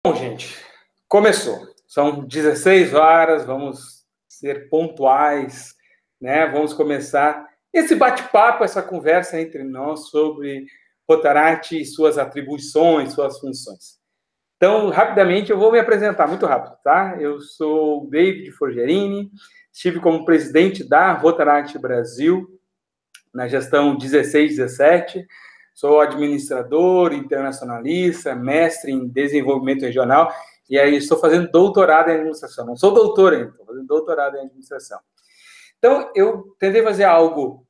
Bom, gente, começou. São 16 horas, vamos ser pontuais, né? Vamos começar esse bate-papo, essa conversa entre nós sobre Rotaract e suas atribuições, suas funções. Então, rapidamente, eu vou me apresentar muito rápido, tá? Eu sou o David Forgerini, estive como presidente da Rotaract Brasil na gestão 16-17, sou administrador, internacionalista, mestre em desenvolvimento regional, e aí estou fazendo doutorado em administração. Não sou doutor ainda, estou fazendo doutorado em administração. Então, eu tentei fazer algo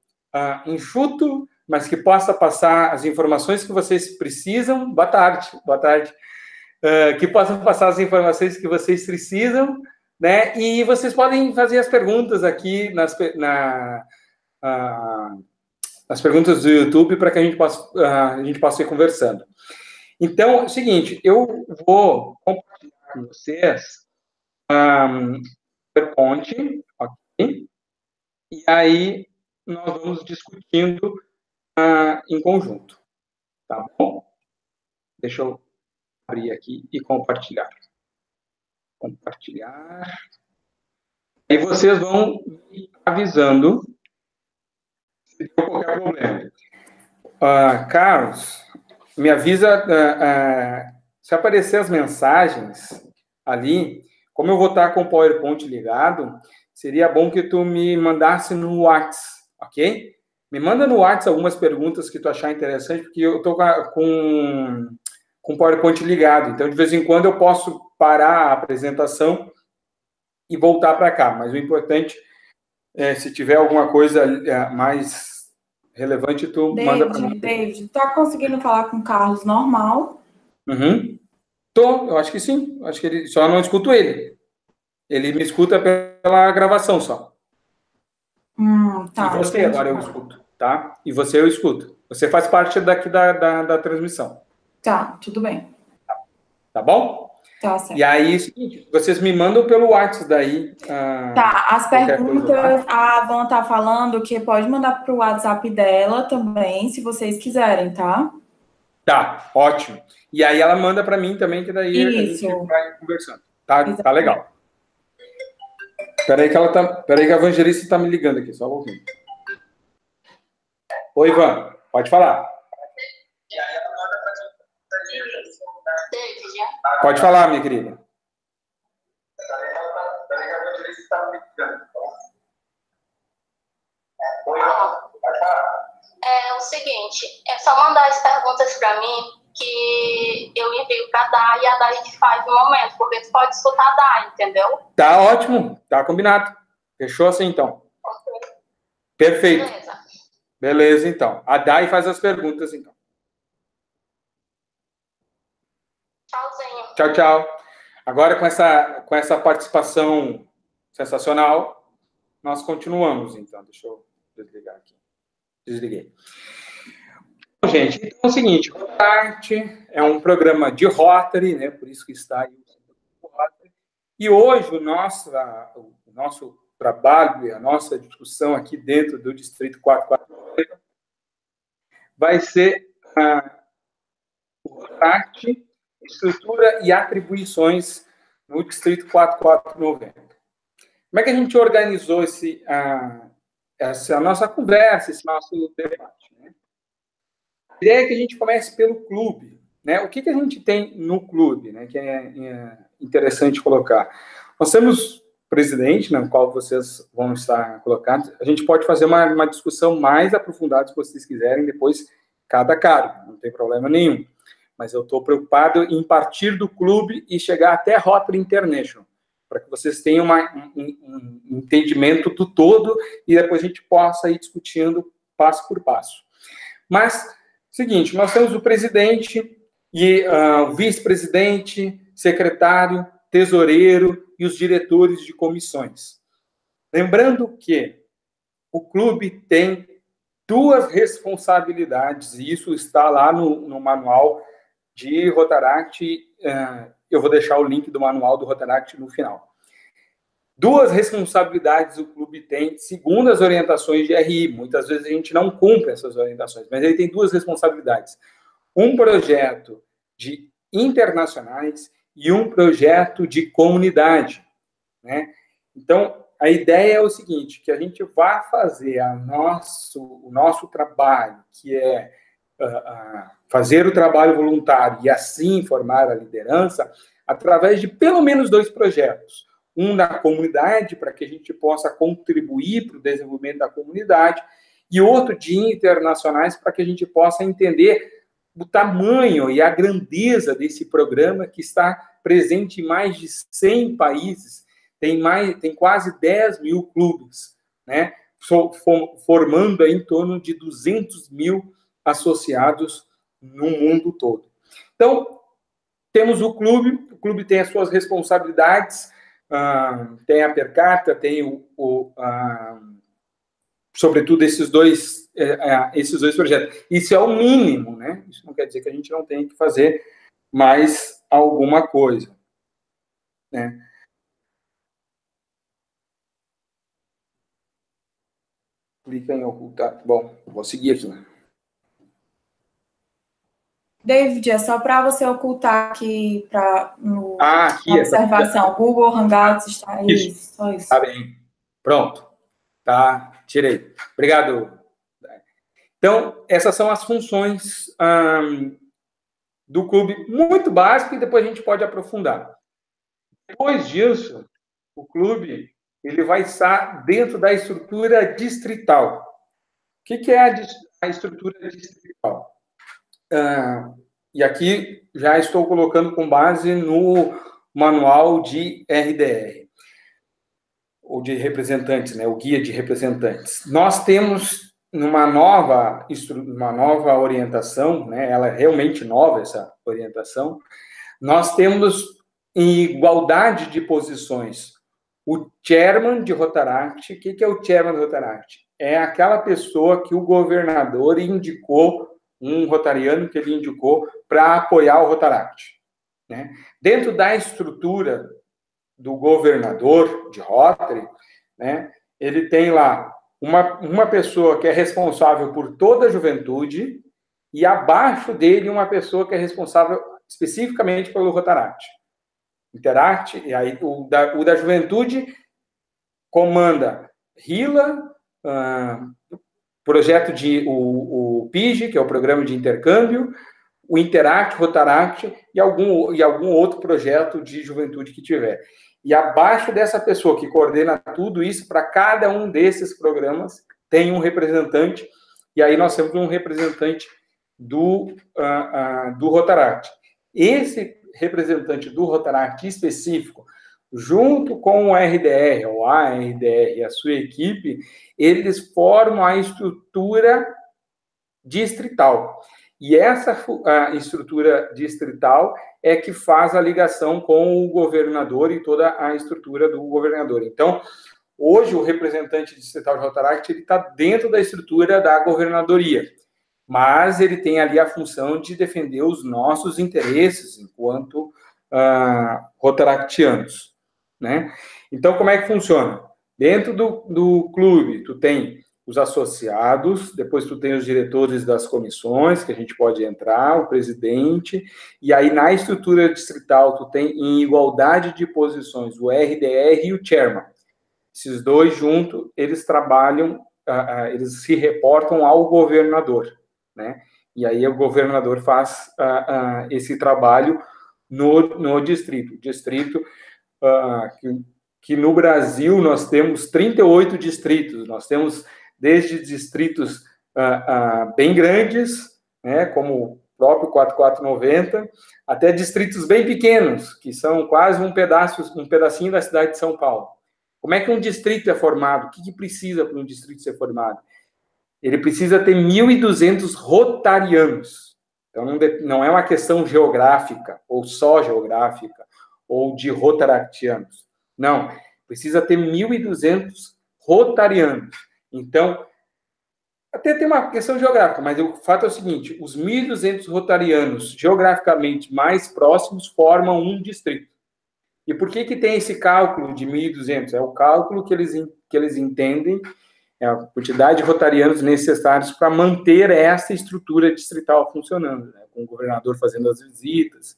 enxuto, mas que possa passar as informações que vocês precisam. Boa tarde, boa tarde. Que possam passar as informações que vocês precisam, né? E vocês podem fazer as perguntas aqui nas perguntas do YouTube para que a gente possa ir conversando. Então, é o seguinte, eu vou compartilhar com vocês PowerPoint, ok? E aí nós vamos discutindo em conjunto, tá bom? Deixa eu abrir aqui e compartilhar. Compartilhar. E vocês vão me avisando se tem qualquer problema. Carlos, me avisa se aparecer as mensagens ali, como eu vou estar com o PowerPoint ligado, seria bom que tu me mandasse no WhatsApp, ok? Me manda no WhatsApp algumas perguntas que tu achar interessante, porque eu estou com o PowerPoint ligado, então de vez em quando eu posso parar a apresentação e voltar para cá, mas o importante é, se tiver alguma coisa mais relevante, tu manda para mim. David, tá conseguindo falar com o Carlos normal? Uhum. Eu acho que sim. Acho que ele só não escuto ele. Ele me escuta pela gravação só. Tá. E você agora eu escuto, tá? E você eu escuto. Você faz parte daqui da transmissão. Tá, tudo bem. Tá bom? Tá certo. E aí, seguinte, vocês me mandam pelo WhatsApp daí. Tá, as perguntas, a Van tá falando que pode mandar pro WhatsApp dela também, se vocês quiserem, tá? Tá, ótimo. E aí ela manda para mim também, que daí Isso. a gente vai conversando. Tá legal. Peraí que a Evangelista tá me ligando aqui, só um pouquinho. Oi, Ivan, pode falar. Pode falar, minha querida. É o seguinte, é só mandar as perguntas para mim que eu envio para a Dai e a Dai faz no momento, porque tu pode escutar a Dai, entendeu? Tá ótimo, tá combinado. Fechou assim, então. Okay. Perfeito. Beleza, então. A Dai faz as perguntas, então. Tchauzinho. Tchau, tchau. Agora, com essa participação sensacional, nós continuamos, então. Deixa eu desligar aqui. Desliguei. Bom, gente, então é o seguinte, Rotaract é um programa de Rotary, né? Por isso que está aí o Rotary. E hoje o nosso trabalho e a nossa discussão aqui dentro do Distrito 448 vai ser o Rotaract, estrutura e atribuições no Distrito 4490. Como é que a gente organizou essa nossa conversa, esse nosso debate? Né? A ideia é que a gente comece pelo clube. Né? O que a gente tem no clube, né? Que é interessante colocar? Nós temos presidente, no qual vocês vão estar colocados. A gente pode fazer uma discussão mais aprofundada, se vocês quiserem, depois cada cargo, não tem problema nenhum. Mas eu estou preocupado em partir do clube e chegar até Rotary International, para que vocês tenham um entendimento do todo e depois a gente possa ir discutindo passo por passo. Mas, seguinte, nós temos o presidente e o vice-presidente, secretário, tesoureiro e os diretores de comissões. Lembrando que o clube tem duas responsabilidades, e isso está lá no manual de Rotaract, eu vou deixar o link do manual do Rotaract no final. Duas responsabilidades o clube tem, segundo as orientações de RI. Muitas vezes a gente não cumpre essas orientações, mas ele tem duas responsabilidades. Um projeto de internacionais e um projeto de comunidade, né? Então, a ideia é o seguinte, que a gente vai fazer o nosso trabalho, que é fazer o trabalho voluntário e assim formar a liderança, através de pelo menos 2 projetos. Um na comunidade, para que a gente possa contribuir para o desenvolvimento da comunidade, e outro de internacionais, para que a gente possa entender o tamanho e a grandeza desse programa, que está presente em mais de 100 países, tem quase 10 mil clubes, né, formando aí em torno de 200 mil associados no mundo todo. Então, temos o clube tem as suas responsabilidades, tem a per capita, tem sobretudo esses dois projetos. Isso é o mínimo, né? Isso não quer dizer que a gente não tenha que fazer mais alguma coisa, né? Clica em ocultar. Bom, vou seguir aqui. David, é só para você ocultar aqui no aqui, observação. Google Hangouts está aí. Isso. Só isso. Tá bem. Pronto. Tá, tirei. Obrigado. Então, essas são as funções do clube, muito básico, e depois a gente pode aprofundar. Depois disso, o clube ele vai estar dentro da estrutura distrital. O que é a estrutura distrital? E aqui já estou colocando com base no manual de RDR, ou de representantes, né, o guia de representantes. Nós temos uma nova orientação, né, ela é realmente nova, essa orientação. Nós temos em igualdade de posições o chairman de Rotaract. O que é o chairman de Rotaract? É aquela pessoa que o governador indicou, um rotariano que ele indicou para apoiar o Rotaract, né? Dentro da estrutura do governador de Rotary, né, ele tem lá uma pessoa que é responsável por toda a juventude e abaixo dele uma pessoa que é responsável especificamente pelo Rotaract. Interact, e aí o da juventude comanda RILA, projeto o PIG, que é o programa de intercâmbio, o Interact, Rotaract e algum outro projeto de juventude que tiver. E abaixo dessa pessoa que coordena tudo isso, para cada um desses programas, tem um representante, e aí nós temos um representante do Rotaract. Esse representante do Rotaract específico, junto com o RDR, ou a RDR e a sua equipe, eles formam a estrutura distrital. E essa estrutura distrital é que faz a ligação com o governador e toda a estrutura do governador. Então, hoje, o representante distrital de Rotaract está dentro da estrutura da governadoria, mas ele tem ali a função de defender os nossos interesses enquanto rotaractianos, né? Então, como é que funciona? Dentro do clube, tu tem os associados, depois tu tem os diretores das comissões, que a gente pode entrar, o presidente, e aí na estrutura distrital tu tem em igualdade de posições o RDR e o chairman. Esses dois juntos, eles trabalham, eles se reportam ao governador, né? E aí o governador faz esse trabalho no distrito. Distrito que no Brasil nós temos 38 distritos, nós temos desde distritos bem grandes, né, como o próprio 4490, até distritos bem pequenos, que são quase um pedacinho da cidade de São Paulo. Como é que um distrito é formado? O que precisa para um distrito ser formado? Ele precisa ter 1.200 rotarianos. Então, não é uma questão geográfica, ou só geográfica, ou de rotaractianos. Não, precisa ter 1.200 rotarianos. Então, até tem uma questão geográfica, mas o fato é o seguinte, os 1.200 rotarianos geograficamente mais próximos formam um distrito. E por que tem esse cálculo de 1.200? É o cálculo que eles entendem, é a quantidade de rotarianos necessários para manter essa estrutura distrital funcionando, né? Com o governador fazendo as visitas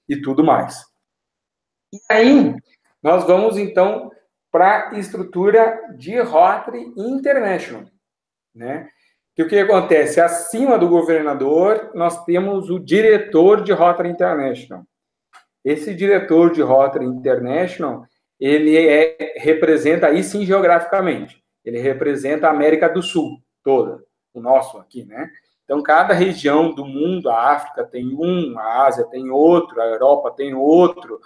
e tudo mais. E aí, nós vamos, então, para a estrutura de Rotary International, né? Que o que acontece? Acima do governador, nós temos o diretor de Rotary International. Esse diretor de Rotary International, ele representa, aí sim, geograficamente, ele representa a América do Sul toda, o nosso aqui, né? Então, cada região do mundo, a África tem um, a Ásia tem outro, a Europa tem outro,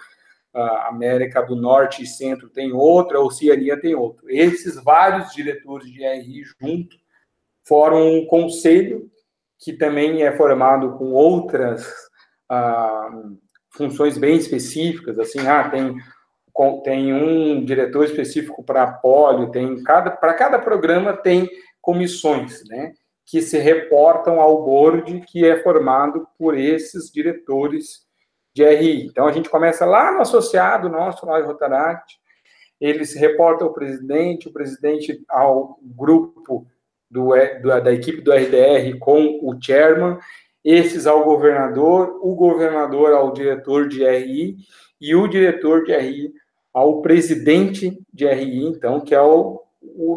a América do Norte e Centro tem outro, a Oceania tem outro. Esses vários diretores de RI junto formam um conselho que também é formado com outras funções bem específicas, assim, tem um diretor específico para polio, para cada programa tem comissões, né, que se reportam ao board, que é formado por esses diretores de RI. Então, a gente começa lá no associado nosso, lá em Rotaract, ele se reporta ao presidente, o presidente ao grupo da equipe do RDR com o chairman, esses ao governador, o governador ao diretor de RI, e o diretor de RI ao presidente de RI, então, que é o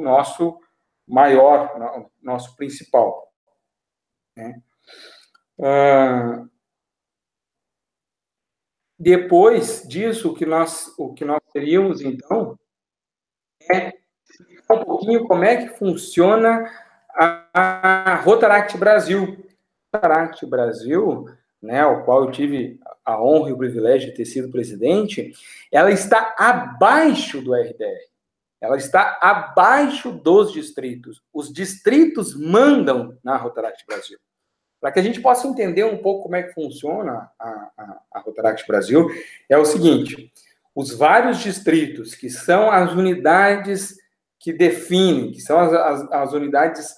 nosso maior, nosso principal, né? Depois disso, o que nós teríamos, então, é explicar um pouquinho como é que funciona a Rotaract Brasil. A Rotaract Brasil, né, ao qual eu tive a honra e o privilégio de ter sido presidente, ela está abaixo do RDR. Ela está abaixo dos distritos. Os distritos mandam na Rotaract Brasil. Para que a gente possa entender um pouco como é que funciona a Rotaract Brasil, é o seguinte: os vários distritos, que são as unidades que definem, que são as unidades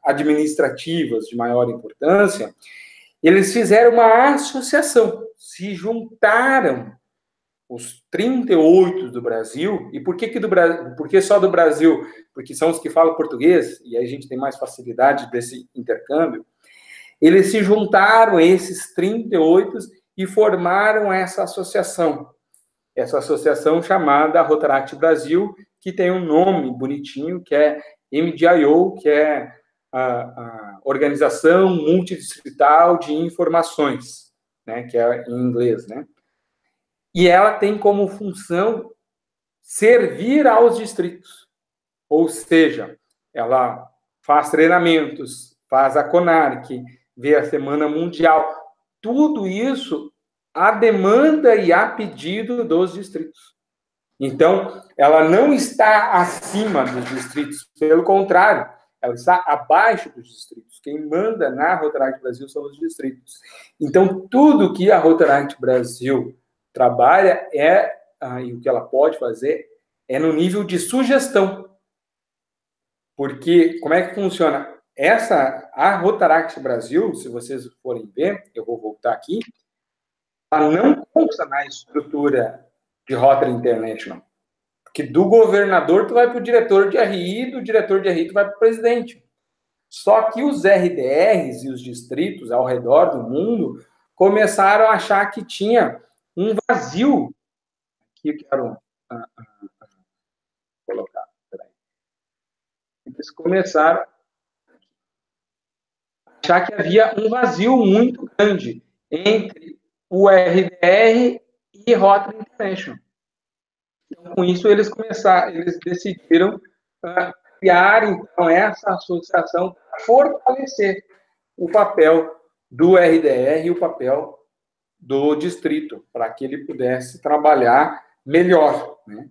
administrativas de maior importância, eles fizeram uma associação, se juntaram os 38 do Brasil. E por que do Brasil? Por que só do Brasil? Porque são os que falam português, e aí a gente tem mais facilidade desse intercâmbio. Eles se juntaram, esses 38, e formaram essa associação chamada Rotaract Brasil, que tem um nome bonitinho, que é MDIO, que é a Organização Multidistrital de Informações, né, que é em inglês, né? E ela tem como função servir aos distritos, ou seja, ela faz treinamentos, faz a CONARC, vê a Semana Mundial, tudo isso a demanda e a pedido dos distritos. Então, ela não está acima dos distritos, pelo contrário, ela está abaixo dos distritos. Quem manda na Rotaract Brasil são os distritos. Então, tudo que a Rotaract Brasil trabalha e o que ela pode fazer é no nível de sugestão. Porque, como é que funciona? A Rotaract Brasil, se vocês forem ver, eu vou voltar aqui, ela não consta na estrutura de Rotary International. Porque do governador tu vai para o diretor de RI, do diretor de RI tu vai para o presidente. Só que os RDRs e os distritos ao redor do mundo começaram a achar que tinha um vazio. Aqui eu quero colocar. Peraí. Eles começaram a achar que havia um vazio muito grande entre o RDR e Rotary International. Então, com isso, eles decidiram criar, então, essa associação para fortalecer o papel do RDR e o papel do distrito, para que ele pudesse trabalhar melhor, né?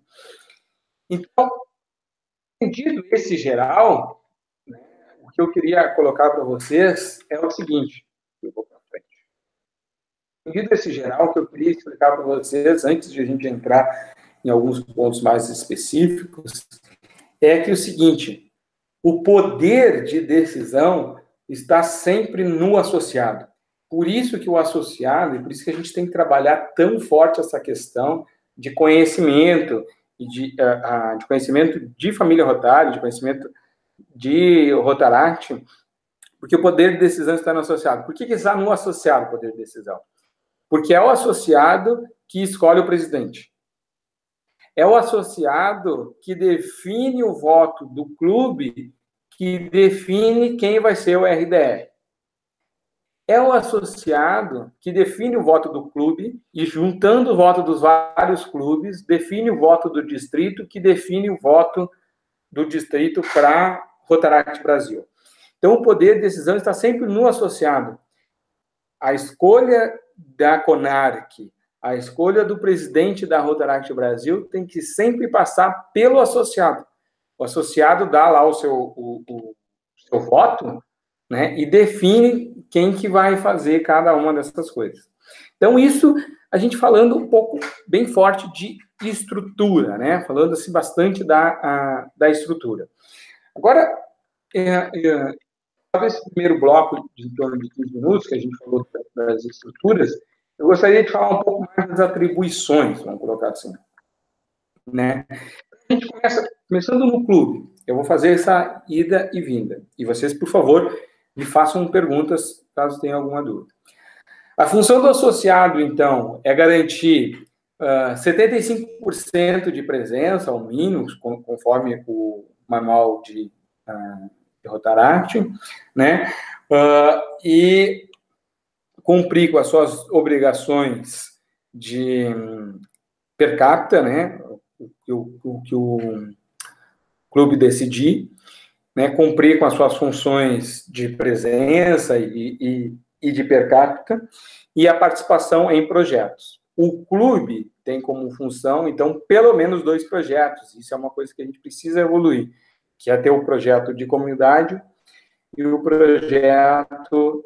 Então, no sentido esse geral, né, o que eu queria colocar para vocês é o seguinte, eu vou para frente. No sentido esse geral, que eu queria explicar para vocês, antes de a gente entrar em alguns pontos mais específicos, é que o seguinte: o poder de decisão está sempre no associado. Por isso que o associado, e por isso que a gente tem que trabalhar tão forte essa questão de conhecimento, de conhecimento de família Rotary, de conhecimento de Rotaract, porque o poder de decisão está no associado. Por que está no associado o poder de decisão? Porque é o associado que escolhe o presidente. É o associado que define o voto do clube, que define quem vai ser o RDR. É o associado que define o voto do clube e, juntando o voto dos vários clubes, define o voto do distrito, que define o voto do distrito para Rotaract Brasil. Então, o poder de decisão está sempre no associado. A escolha da CONARC, a escolha do presidente da Rotaract Brasil tem que sempre passar pelo associado. O associado dá lá o seu voto, né, e define quem que vai fazer cada uma dessas coisas. Então, isso, a gente falando um pouco bem forte de estrutura, né, falando assim bastante da estrutura. Agora, esse primeiro bloco de em torno de 15 minutos, que a gente falou das estruturas, eu gostaria de falar um pouco mais das atribuições, vamos colocar assim, né? A gente começando no clube, eu vou fazer essa ida e vinda, e vocês, por favor, me façam perguntas, caso tenham alguma dúvida. A função do associado, então, é garantir 75% de presença, ao mínimo, conforme o manual de Rotaract, né? E cumprir com as suas obrigações de per capita, né? O que o clube decidir, né? Cumprir com as suas funções de presença e de per capita, e a participação em projetos. O clube tem como função, então, pelo menos 2 projetos. Isso é uma coisa que a gente precisa evoluir, que é ter o projeto de comunidade e o projeto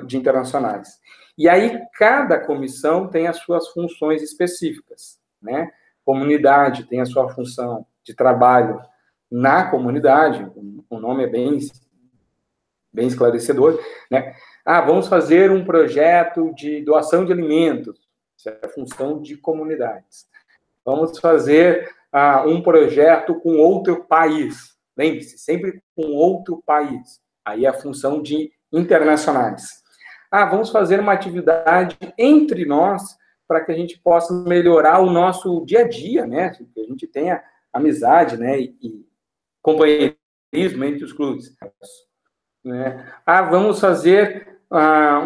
de internacionais. E aí, cada comissão tem as suas funções específicas, né? Comunidade tem a sua função de trabalho na comunidade, o nome é bem esclarecedor, né? Vamos fazer um projeto de doação de alimentos, isso é a função de comunidades. Vamos fazer um projeto com outro país, lembre-se, sempre com outro país, aí é a função de internacionais. Vamos fazer uma atividade entre nós para que a gente possa melhorar o nosso dia a dia, né? Que a gente tenha amizade, né? E companheirismo entre os clubes. Né? Vamos fazer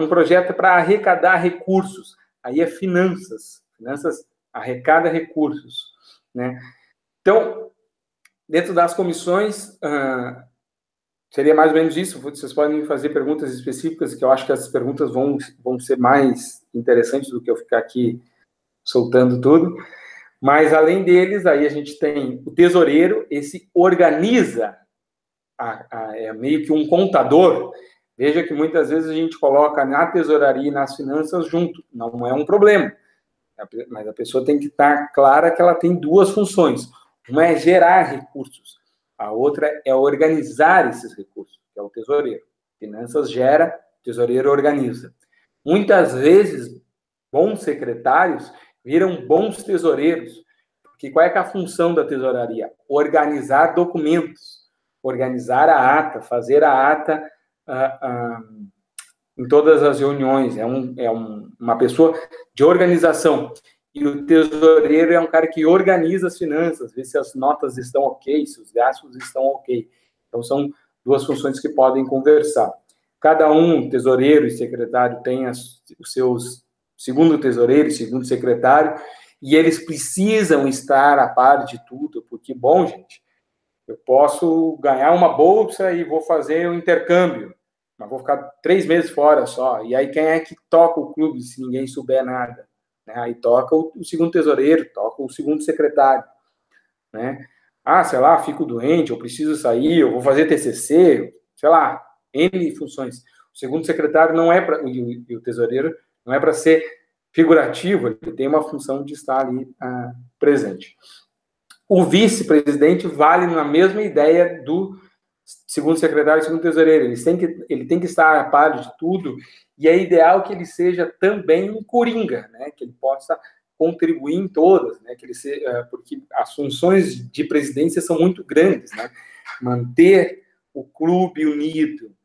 um projeto para arrecadar recursos. Aí é finanças. Finanças arrecada recursos. Né? Então, dentro das comissões, seria mais ou menos isso. Vocês podem me fazer perguntas específicas, que eu acho que as perguntas vão ser mais interessantes do que eu ficar aqui soltando tudo. Mas, além deles, aí a gente tem o tesoureiro, esse organiza, é meio que um contador. Veja que muitas vezes a gente coloca na tesouraria e nas finanças junto. Não é um problema. Mas a pessoa tem que estar clara que ela tem 2 funções. Uma é gerar recursos. A outra é organizar esses recursos, que é o tesoureiro. Finanças gera, tesoureiro organiza. Muitas vezes, bons secretários viram bons tesoureiros, porque qual é que é a função da tesouraria? Organizar documentos, organizar a ata, fazer a ata em todas as reuniões. É uma pessoa de organização. E o tesoureiro é um cara que organiza as finanças, vê se as notas estão ok, se os gastos estão ok. Então, são 2 funções que podem conversar. Cada um, tesoureiro e secretário, tem os seus segundo tesoureiro e segundo secretário, e eles precisam estar a par de tudo, porque, bom, gente, eu posso ganhar uma bolsa e vou fazer um intercâmbio, mas vou ficar 3 meses fora só. E aí, quem é que toca o clube se ninguém souber nada? Aí toca o segundo tesoureiro, toca o segundo secretário, né? Sei lá, fico doente, eu preciso sair, eu vou fazer TCC, sei lá, N funções. O segundo secretário não é para, e o tesoureiro não é para ser figurativo, ele tem uma função de estar ali presente. O vice-presidente vale na mesma ideia do segundo secretário e segundo tesoureiro. Ele tem que estar a par de tudo, e é ideal que ele seja também um coringa, né? Que ele possa contribuir em todas, né? Porque as funções de presidência são muito grandes, né? Manter o clube unido,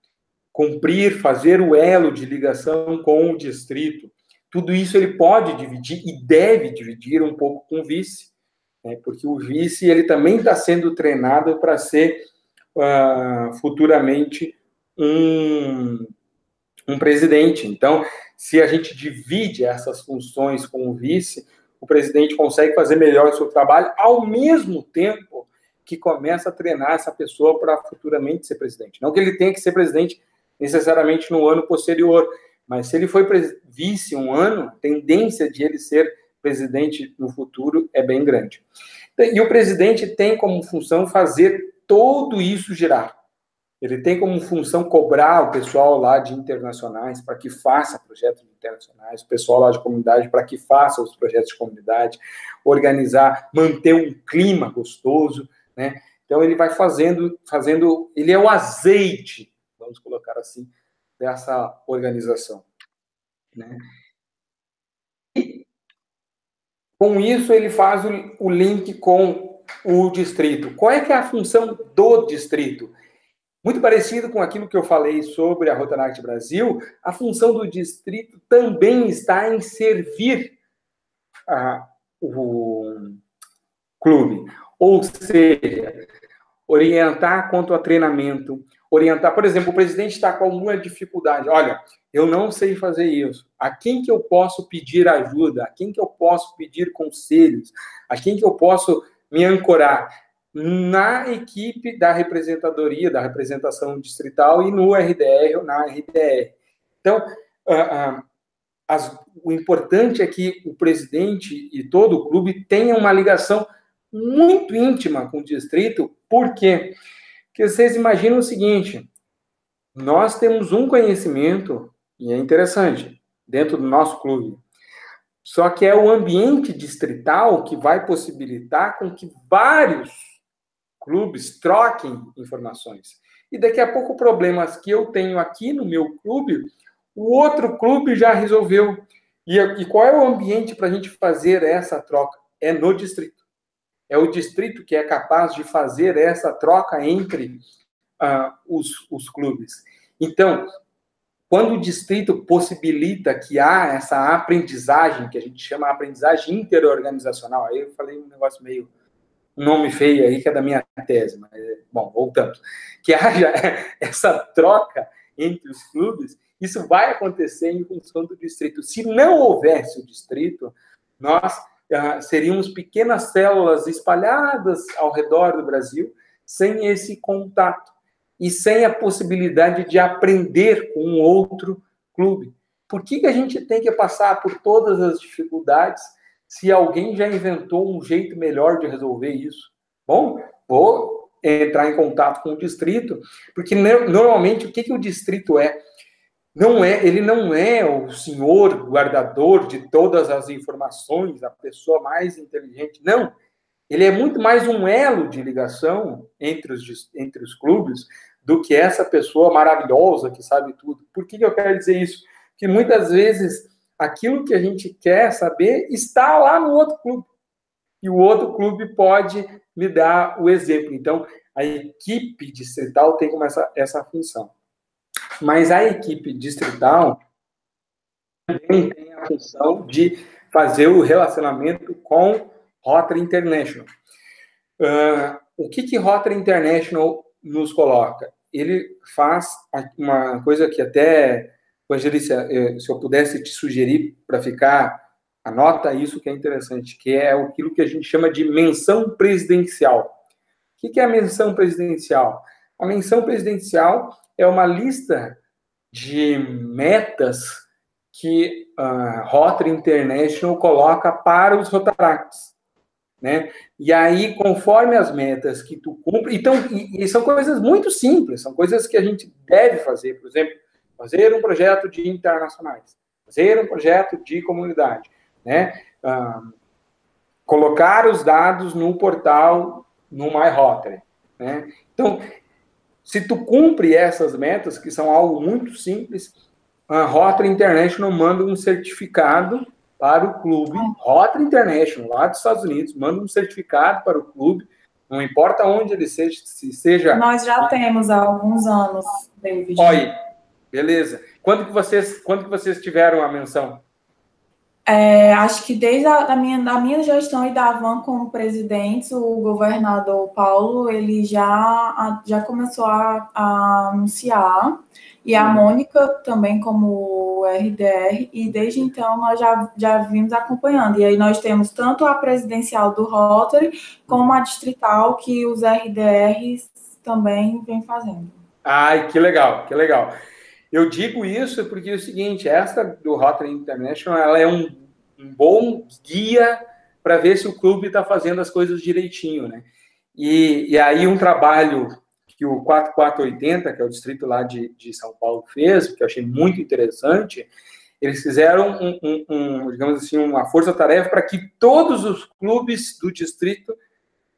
fazer o elo de ligação com o distrito, tudo isso ele pode dividir e deve dividir um pouco com o vice, né? Porque o vice ele também está sendo treinado para ser futuramente um presidente. Então, se a gente divide essas funções com o vice, o presidente consegue fazer melhor o seu trabalho, ao mesmo tempo que começa a treinar essa pessoa para futuramente ser presidente. Não que ele tenha que ser presidente necessariamente no ano posterior, mas se ele foi vice um ano, a tendência de ele ser presidente no futuro é bem grande. E o presidente tem como função fazer tudo isso girar. Ele tem como função cobrar o pessoal lá de internacionais para que faça projetos internacionais, o pessoal lá de comunidade para que faça os projetos de comunidade, organizar, manter um clima gostoso, né? Então ele vai fazendo, ele é o azeite, vamos colocar assim, dessa organização, né? E com isso ele faz o link com o distrito. Qual é que é a função do distrito? Muito parecido com aquilo que eu falei sobre a Rotaract Brasil, a função do distrito também está em servir o clube. Ou seja, orientar quanto a treinamento, orientar, por exemplo, o presidente está com alguma dificuldade. Olha, eu não sei fazer isso. A quem que eu posso pedir ajuda? A quem que eu posso pedir conselhos? A quem que eu posso me ancorar? Na equipe da representadoria, da representação distrital e no RDR ou na RDR. Então, o importante é que o presidente e todo o clube tenham uma ligação muito íntima com o distrito. Por quê? Porque vocês imaginam o seguinte, nós temos um conhecimento, e é interessante, dentro do nosso clube, só que é o ambiente distrital que vai possibilitar com que vários clubes troquem informações. E daqui a pouco problemas que eu tenho aqui no meu clube, o outro clube já resolveu. E qual é o ambiente para a gente fazer essa troca? É no distrito. É o distrito que é capaz de fazer essa troca entre os clubes. Então, quando o distrito possibilita que há essa aprendizagem, que a gente chama de aprendizagem interorganizacional, aí eu falei um negócio meio nome feio aí, que é da minha tese, mas, bom, voltando, que haja essa troca entre os clubes, isso vai acontecer em função do distrito. Se não houvesse o distrito, nós seríamos pequenas células espalhadas ao redor do Brasil, sem esse contato e sem a possibilidade de aprender com um outro clube. Por que a gente tem que passar por todas as dificuldades se alguém já inventou um jeito melhor de resolver isso? Bom, vou entrar em contato com o distrito, porque normalmente o que o distrito é? Ele não é o senhor guardador de todas as informações, a pessoa mais inteligente, não. Ele é muito mais um elo de ligação entre os clubes do que essa pessoa maravilhosa que sabe tudo. Por que eu quero dizer isso? Porque muitas vezes aquilo que a gente quer saber está lá no outro clube. E o outro clube pode me dar o exemplo. Então, a equipe distrital tem como essa função. Mas a equipe distrital também tem a função de fazer o relacionamento com Rotary International. O que Rotary International nos coloca? Ele faz uma coisa que até, Angelícia, se eu pudesse te sugerir para ficar, anota isso que é interessante, que é aquilo que a gente chama de menção presidencial. O que é a menção presidencial? A menção presidencial é uma lista de metas que a Rotary International coloca para os Rotaracts, né? E aí, conforme as metas que tu cumpre, então, e são coisas muito simples, são coisas que a gente deve fazer, por exemplo, fazer um projeto de internacionais, fazer um projeto de comunidade, né? Colocar os dados no portal, no MyRotary, né? Então, se tu cumpre essas metas, que são algo muito simples, a Rotary International manda um certificado para o clube, Rotary International, lá dos Estados Unidos, manda um certificado para o clube, não importa onde ele seja... Nós já temos há alguns anos, David. Olha, beleza. Quando que vocês tiveram a menção? Acho que desde da minha gestão e da Van como presidente, o governador Paulo, ele já começou a anunciar, e a Mônica também como RDR, e desde então nós já vimos acompanhando. E aí nós temos tanto a presidencial do Rotary, como a distrital, que os RDRs também vêm fazendo. Ai, que legal, que legal. Eu digo isso porque é o seguinte, essa do Rotary International, ela é um bom guia para ver se o clube está fazendo as coisas direitinho, né? E aí um trabalho que o 4480, que é o distrito lá de São Paulo, fez, que eu achei muito interessante, eles fizeram digamos assim, uma força-tarefa para que todos os clubes do distrito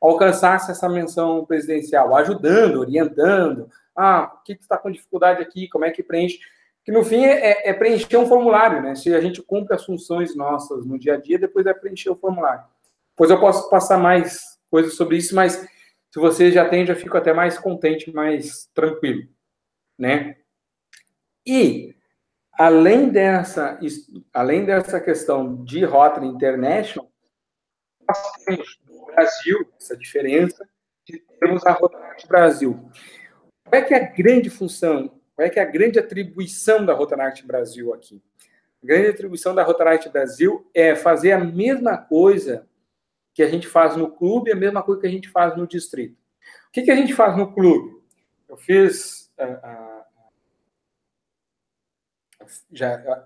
alcançassem essa menção presidencial, ajudando, orientando. O que está com dificuldade aqui? Como é que preenche? Que no fim é preencher um formulário, né? Se a gente cumpre as funções nossas no dia a dia, depois é preencher o formulário. Depois eu posso passar mais coisas sobre isso, mas se você já tem, já fico até mais contente, mais tranquilo, né? E além dessa questão de Rotary International, nós temos no Brasil essa diferença de termos a Rotary Brasil. Qual é que é a grande função? Qual é que é a grande atribuição da Rotaract Brasil aqui? A grande atribuição da Rotaract Brasil é fazer a mesma coisa que a gente faz no clube, a mesma coisa que a gente faz no distrito. O que a gente faz no clube? Eu fiz...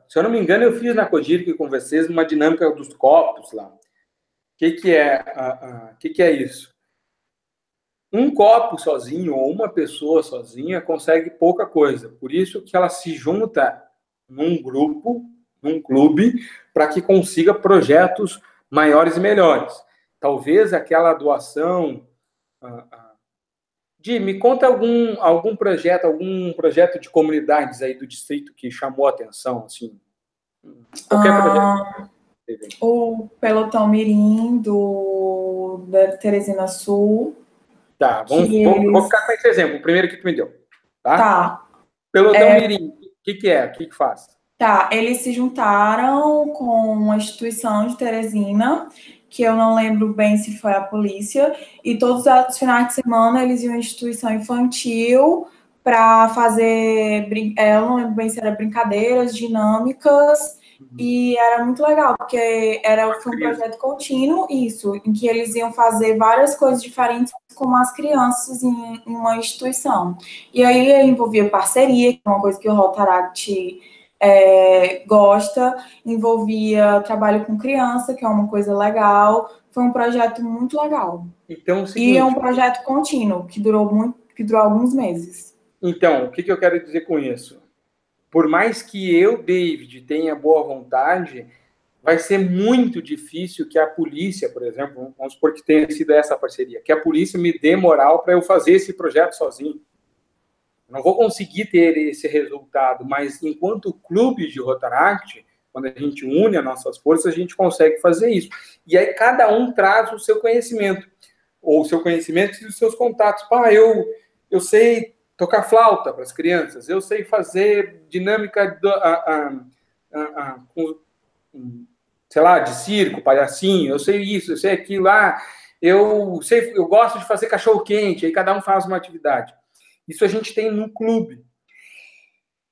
se eu não me engano, eu fiz na Cogiric com vocês uma dinâmica dos copos lá. O que é isso? Um copo sozinho ou uma pessoa sozinha consegue pouca coisa. Por isso que ela se junta num grupo, num clube, para que consiga projetos maiores e melhores. Talvez aquela doação... me conta algum projeto de comunidades aí do distrito que chamou a atenção, assim. Qualquer projeto. O Pelotão Mirim da Teresina Sul. Tá, vamos ficar com esse exemplo, o primeiro que tu me deu. Tá. Pelotão Mirim, o que é? O que faz? Tá, eles se juntaram com uma instituição de Teresina, que eu não lembro bem se foi a polícia, e todos os finais de semana eles iam à instituição infantil para fazer, eu não lembro bem se era brincadeiras, dinâmicas, e era muito legal, porque foi um projeto contínuo, isso, em que eles iam fazer várias coisas diferentes com as crianças em uma instituição. E aí envolvia parceria, que é uma coisa que o Rotaract gosta, envolvia trabalho com criança, que é uma coisa legal. Foi um projeto muito legal. Então, seguinte, e é um projeto contínuo, que durou alguns meses. Então, o que eu quero dizer com isso? Por mais que eu, David, tenha boa vontade, vai ser muito difícil que a polícia, por exemplo, vamos supor que tenha sido essa parceria, que a polícia me dê moral para eu fazer esse projeto sozinho. Não vou conseguir ter esse resultado, mas enquanto clube de Rotaract, quando a gente une as nossas forças, a gente consegue fazer isso. E aí cada um traz o seu conhecimento, ou o seu conhecimento e os seus contatos. Eu sei tocar flauta para as crianças, eu sei fazer dinâmica sei lá, de circo, palhacinho, eu sei isso, eu sei aquilo, eu gosto de fazer cachorro-quente, aí cada um faz uma atividade. Isso a gente tem no clube.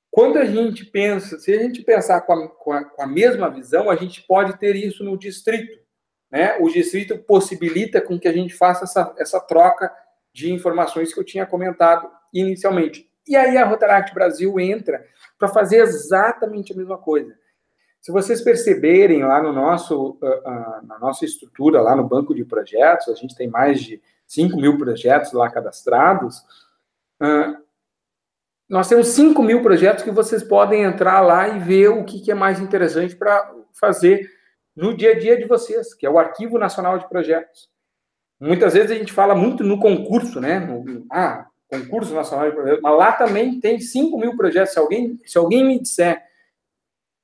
Quando a gente pensa, se a gente pensar com a mesma visão, a gente pode ter isso no distrito, né? O distrito possibilita com que a gente faça essa troca de informações que eu tinha comentado inicialmente. E aí a Rotaract Brasil entra para fazer exatamente a mesma coisa. Se vocês perceberem lá na nossa estrutura, lá no banco de projetos, a gente tem mais de 5.000 projetos lá cadastrados. Nós temos 5.000 projetos que vocês podem entrar lá e ver o que é mais interessante para fazer no dia a dia de vocês, que é o Arquivo Nacional de Projetos. Muitas vezes a gente fala muito no concurso, né? Concurso Nacional de Projetos, mas lá também tem 5.000 projetos. Se alguém me disser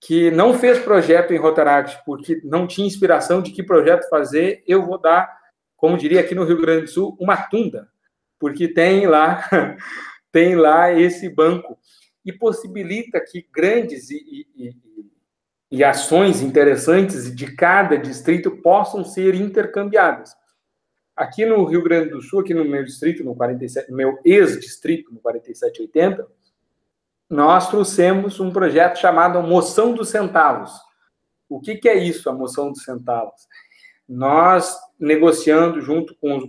que não fez projeto em Rotaract porque não tinha inspiração de que projeto fazer, eu vou dar, como diria aqui no Rio Grande do Sul, uma tunda, porque tem lá esse banco e possibilita que grandes e ações interessantes de cada distrito possam ser intercambiadas. Aqui no Rio Grande do Sul, aqui no meu distrito, no meu ex-distrito, no 4780, nós trouxemos um projeto chamado Moção dos Centavos. O que é isso, a Moção dos Centavos? Nós, negociando junto com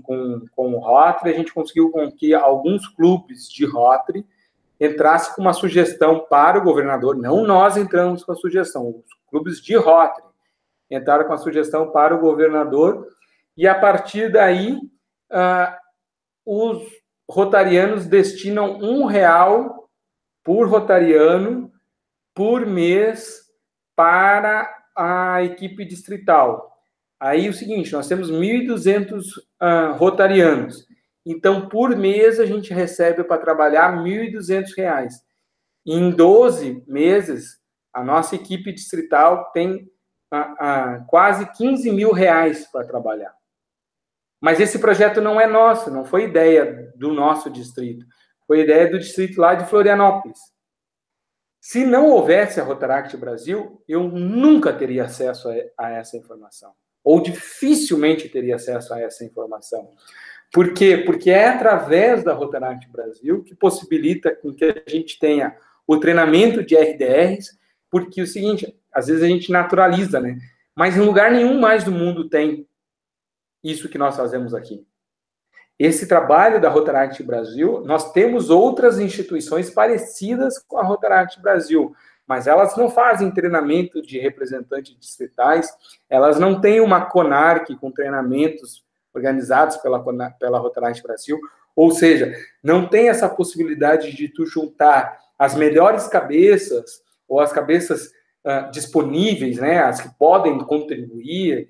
o Rotary, a gente conseguiu com que alguns clubes de Rotary entrassem com uma sugestão para o governador. Não nós entramos com a sugestão, os clubes de Rotary entraram com a sugestão para o governador, e a partir daí, os rotarianos destinam R$1 por rotariano por mês para a equipe distrital. Aí é o seguinte, nós temos 1.200 rotarianos. Então, por mês, a gente recebe para trabalhar R$1.200. Em 12 meses, a nossa equipe distrital tem quase R$15.000 para trabalhar. Mas esse projeto não é nosso, não foi ideia do nosso distrito. Foi ideia do distrito lá de Florianópolis. Se não houvesse a Rotaract Brasil, eu nunca teria acesso a essa informação. Ou dificilmente teria acesso a essa informação. Por quê? Porque é através da Rotaract Brasil que possibilita com que a gente tenha o treinamento de RDRs, porque é o seguinte, às vezes a gente naturaliza, né? Mas em lugar nenhum mais do mundo tem isso que nós fazemos aqui. Esse trabalho da Rotaract Brasil, nós temos outras instituições parecidas com a Rotaract Brasil, mas elas não fazem treinamento de representantes distritais, elas não têm uma CONARC com treinamentos organizados pela Rotaract Brasil, ou seja, não tem essa possibilidade de tu juntar as melhores cabeças, ou as cabeças disponíveis, né, as que podem contribuir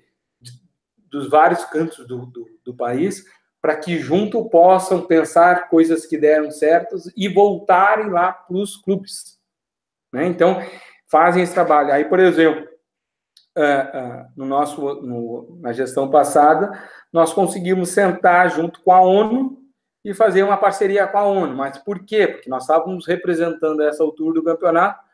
dos vários cantos do país, para que junto possam pensar coisas que deram certas e voltarem lá para os clubes. Né? Então, fazem esse trabalho. Aí, por exemplo, na gestão passada, nós conseguimos sentar junto com a ONU e fazer uma parceria com a ONU. Mas por quê? Porque nós estávamos representando a essa altura do campeonato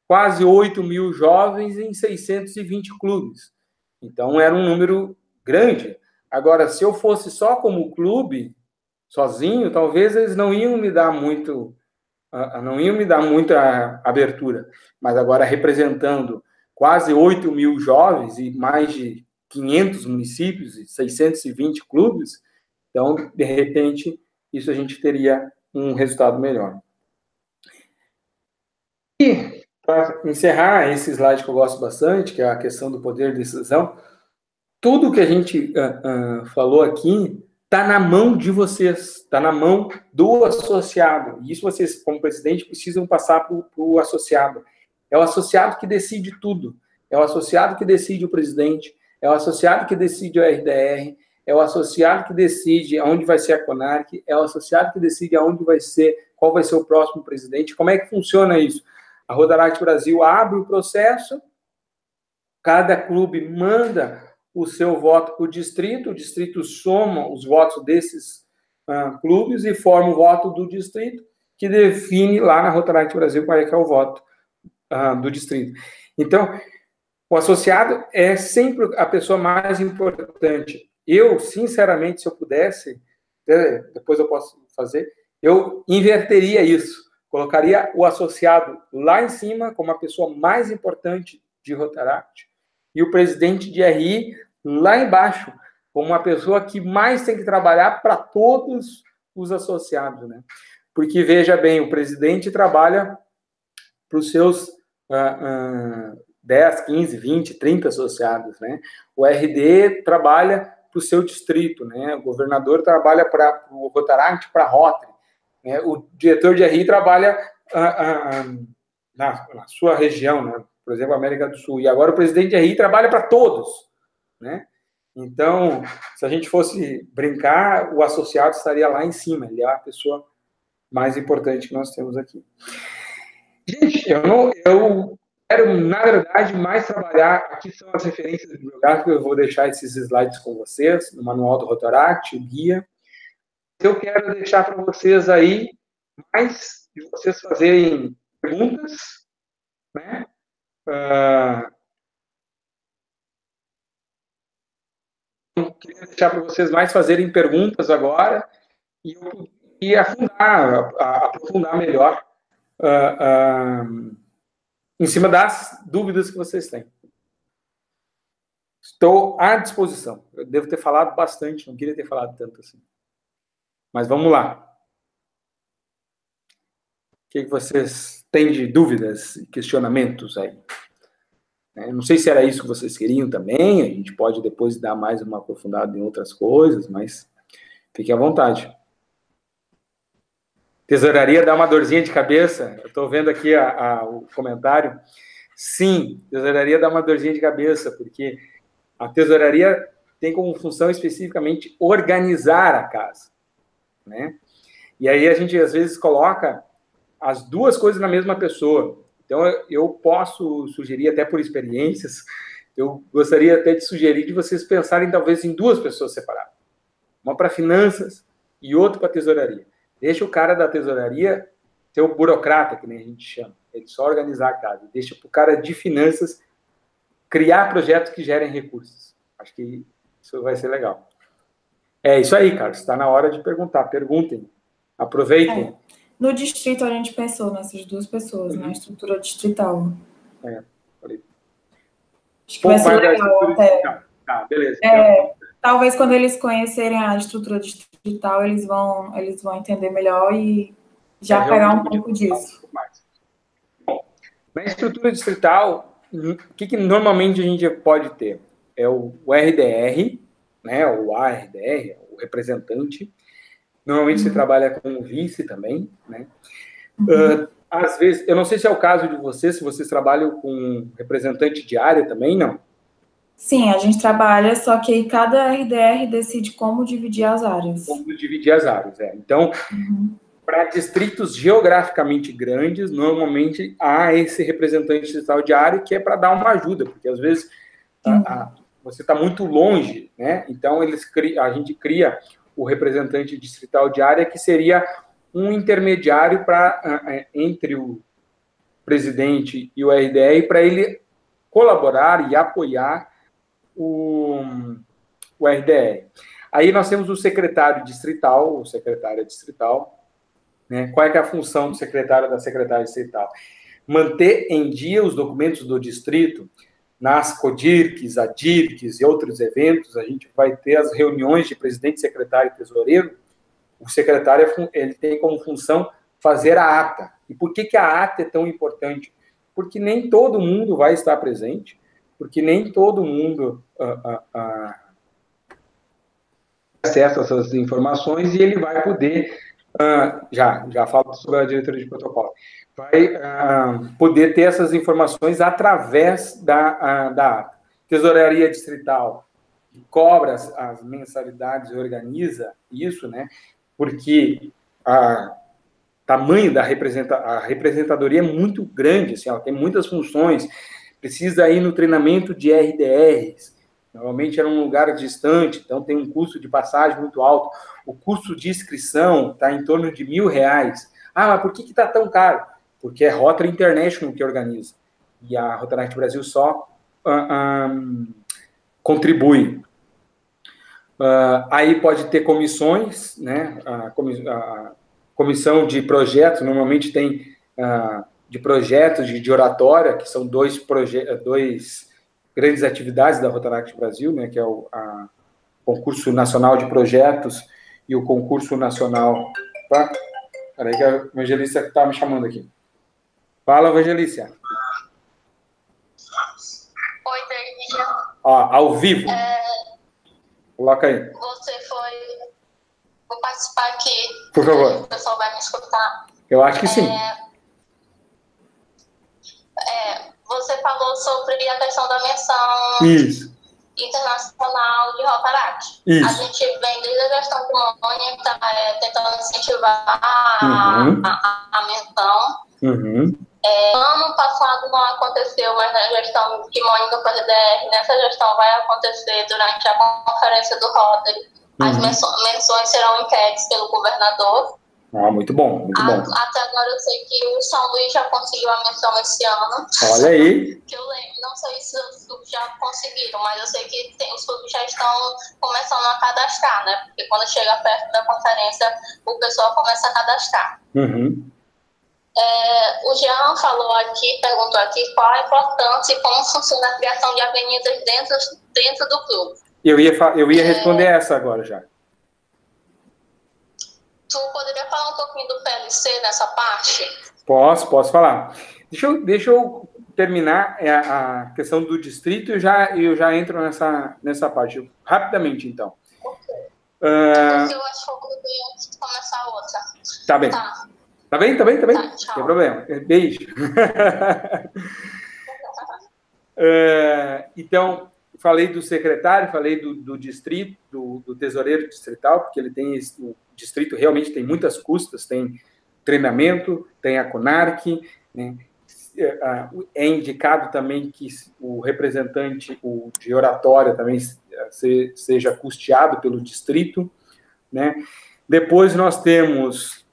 quase 8.000 jovens em 620 clubes. Então, era um número grande. Agora, se eu fosse só como clube, sozinho, talvez eles não iam me dar muita abertura. Mas agora, representando quase 8.000 jovens e mais de 500 municípios e 620 clubes, então, de repente, isso a gente teria um resultado melhor. E, para encerrar, esse slide que eu gosto bastante, que é a questão do poder de decisão, tudo que a gente falou aqui está na mão de vocês, está na mão do associado. E isso vocês, como presidente, precisam passar para o associado. É o associado que decide tudo. É o associado que decide o presidente, é o associado que decide o RDR, é o associado que decide aonde vai ser a CONARC, é o associado que decide aonde vai ser, qual vai ser o próximo presidente. Como é que funciona isso? A Rotaract Brasil abre o processo, cada clube manda o seu voto para o distrito soma os votos desses clubes e forma o voto do distrito, que define lá na Rotaract Brasil qual é que é o voto do distrito. Então, o associado é sempre a pessoa mais importante. Eu, sinceramente, se eu pudesse, depois eu posso fazer, eu inverteria isso. Colocaria o associado lá em cima como a pessoa mais importante de Rotaract e o presidente de RI lá embaixo como uma pessoa que mais tem que trabalhar para todos os associados, né? Porque, veja bem, o presidente trabalha para os seus 10, 15, 20, 30 associados, né? O RD trabalha para o seu distrito, né? O governador trabalha para o Rotaract, para a Rotary, né? O diretor de RI trabalha na sua região, né? Por exemplo, América do Sul. E agora o presidente de RI trabalha para todos, né? Então, se a gente fosse brincar, o associado estaria lá em cima. Ele é a pessoa mais importante que nós temos aqui. Gente, eu quero, na verdade, mais trabalhar. Aqui são as referências bibliográficas. Eu vou deixar esses slides com vocês, no manual do Rotaract, o guia. Eu quero deixar para vocês aí mais de vocês fazerem perguntas, né? Queria deixar para vocês mais fazerem perguntas agora e aprofundar melhor em cima das dúvidas que vocês têm. Estou à disposição. Eu devo ter falado bastante, não queria ter falado tanto assim. Mas vamos lá. O que vocês têm de dúvidas e questionamentos aí? Não sei se era isso que vocês queriam também, a gente pode depois dar mais uma aprofundada em outras coisas, mas fiquem à vontade. Tesouraria dá uma dorzinha de cabeça? Eu estou vendo aqui o comentário. Sim, tesouraria dá uma dorzinha de cabeça, porque a tesouraria tem como função especificamente organizar a casa, né? E aí a gente, às vezes, coloca as duas coisas na mesma pessoa. Então, eu posso sugerir, até por experiências, eu gostaria até de sugerir de vocês pensarem, talvez, em duas pessoas separadas. Uma para finanças e outra para tesouraria. Deixa o cara da tesouraria ser o burocrata, que nem a gente chama. Ele só organizar a casa. Deixa para o cara de finanças criar projetos que gerem recursos. Acho que isso vai ser legal. É isso aí, Carlos. Está na hora de perguntar. Perguntem. Aproveitem. No distrito, a gente pensou nessas duas pessoas, na estrutura distrital. Falei. Acho que vai ser legal até. Tá, beleza. Talvez quando eles conhecerem a estrutura distrital, eles vão entender melhor e já pegar um pouco disso. Bom, na estrutura distrital, o que normalmente a gente pode ter? É o RDR, né, o ARDR, o representante. Normalmente se trabalha com o vice também, né? Às vezes, eu não sei se é o caso de vocês, se vocês trabalham com representante de área também, não? Sim, a gente trabalha, só que cada RDR decide como dividir as áreas. Como dividir as áreas, Então, para distritos geograficamente grandes, normalmente há esse representante distrital de área que é para dar uma ajuda, porque às vezes você está muito longe, né? Então, a gente cria o representante distrital de área, que seria um intermediário entre o presidente e o RDR, para ele colaborar e apoiar o RDR. Aí nós temos o secretário distrital, ou secretária distrital, né? Qual é que é a função do secretário ou da secretária distrital? Manter em dia os documentos do distrito. Nas CODIRCs, ADIRCs e outros eventos, a gente vai ter as reuniões de presidente, secretário e tesoureiro. O secretário ele tem como função fazer a ata. E por que a ata é tão importante? Porque nem todo mundo vai estar presente, porque nem todo mundo acessa essas informações e ele vai poder, já falo sobre a diretoria de protocolo, vai poder ter essas informações através da ata. Tesouraria distrital cobra as mensalidades e organiza isso, né? Porque o tamanho da representadoria é muito grande, assim, ela tem muitas funções, precisa ir no treinamento de RDRs, normalmente era um lugar distante, então tem um custo de passagem muito alto, o custo de inscrição está em torno de R$1.000. Mas por que está tão caro? Porque é Rotary International que organiza, e a Rotaract Brasil só contribui. Aí pode ter comissões, né? A comissão de projetos, normalmente tem de projetos de oratória, que são dois grandes atividades da Rotaract Brasil, né? Que é o concurso nacional de projetos e o concurso nacional... Peraí que a Evangelícia está me chamando aqui. Fala, Evangelícia. Oi, David. Ao vivo. Coloca aí. Vou participar aqui. Por favor. O pessoal vai me escutar. Eu acho que sim. Você falou sobre a questão da menção internacional de Rotaract. A gente vem desde a gestão do Mônica, que está tentando incentivar a menção. Ano passado não aconteceu, mas na gestão que Mônica foi DDR, nessa gestão vai acontecer durante a conferência do Rotary. As menções serão enquetes pelo governador. Ah, muito bom, muito bom. Até agora eu sei que o São Luís já conseguiu a menção esse ano. Olha aí. Que eu lembro, não sei se os clubes já conseguiram, mas eu sei que os clubes já estão começando a cadastrar, né? Porque quando chega perto da conferência, o pessoal começa a cadastrar. Uhum. O Jean falou aqui, perguntou aqui qual a importância e como funciona a criação de avenidas dentro do clube. Eu ia responder essa agora já. Tu poderia falar um pouquinho do PLC nessa parte? Posso falar. Deixa eu terminar a questão do distrito e eu já entro nessa parte. Rapidamente, então. Ok. Porque eu acho que eu coloquei antes de começar a outra. Tá bem. Tá bem? Tá, Não tem problema. Beijo. Então, falei do secretário, falei do distrito, do tesoureiro distrital, porque ele tem o distrito realmente tem muitas custas, tem treinamento, tem a CONARC, né? É indicado também que o representante de oratória também seja custeado pelo distrito, né? Depois nós temos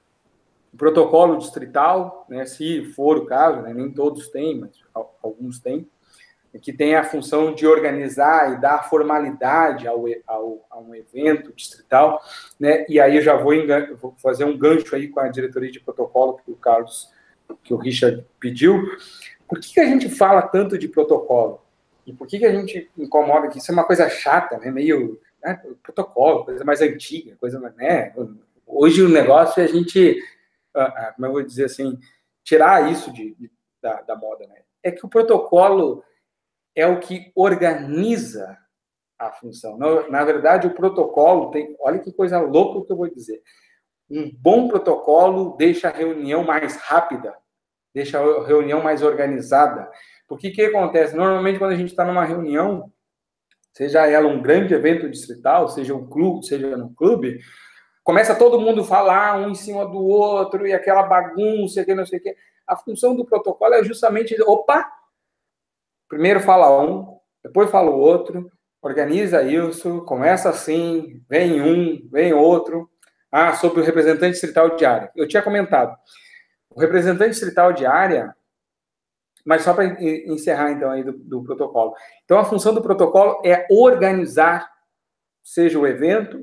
o protocolo distrital, né? Se for o caso, né? Nem todos têm, mas alguns têm, que tem a função de organizar e dar formalidade a um evento distrital, né? E aí eu já vou fazer um gancho aí com a diretoria de protocolo que o Richard pediu. Por que a gente fala tanto de protocolo? E por que a gente incomoda que isso é uma coisa chata, né? Meio protocolo, coisa mais antiga, coisa, né? Hoje o negócio é a gente, como eu vou dizer assim, tirar isso da moda, né? É que o protocolo é o que organiza a função. Na verdade, o protocolo tem... Olha que coisa louca que eu vou dizer. Um bom protocolo deixa a reunião mais rápida, deixa a reunião mais organizada. Porque o que acontece? Normalmente, quando a gente está numa reunião, seja ela um grande evento distrital, seja um clube, seja no clube, começa todo mundo falar um em cima do outro, e aquela bagunça, que não sei o quê. A função do protocolo é justamente... Opa! Primeiro fala um, depois fala o outro, organiza isso, começa assim, vem um, vem outro. Sobre o representante distrital de área. Eu tinha comentado. O representante distrital de área, mas só para encerrar, então, aí do protocolo. Então, a função do protocolo é organizar, seja o evento,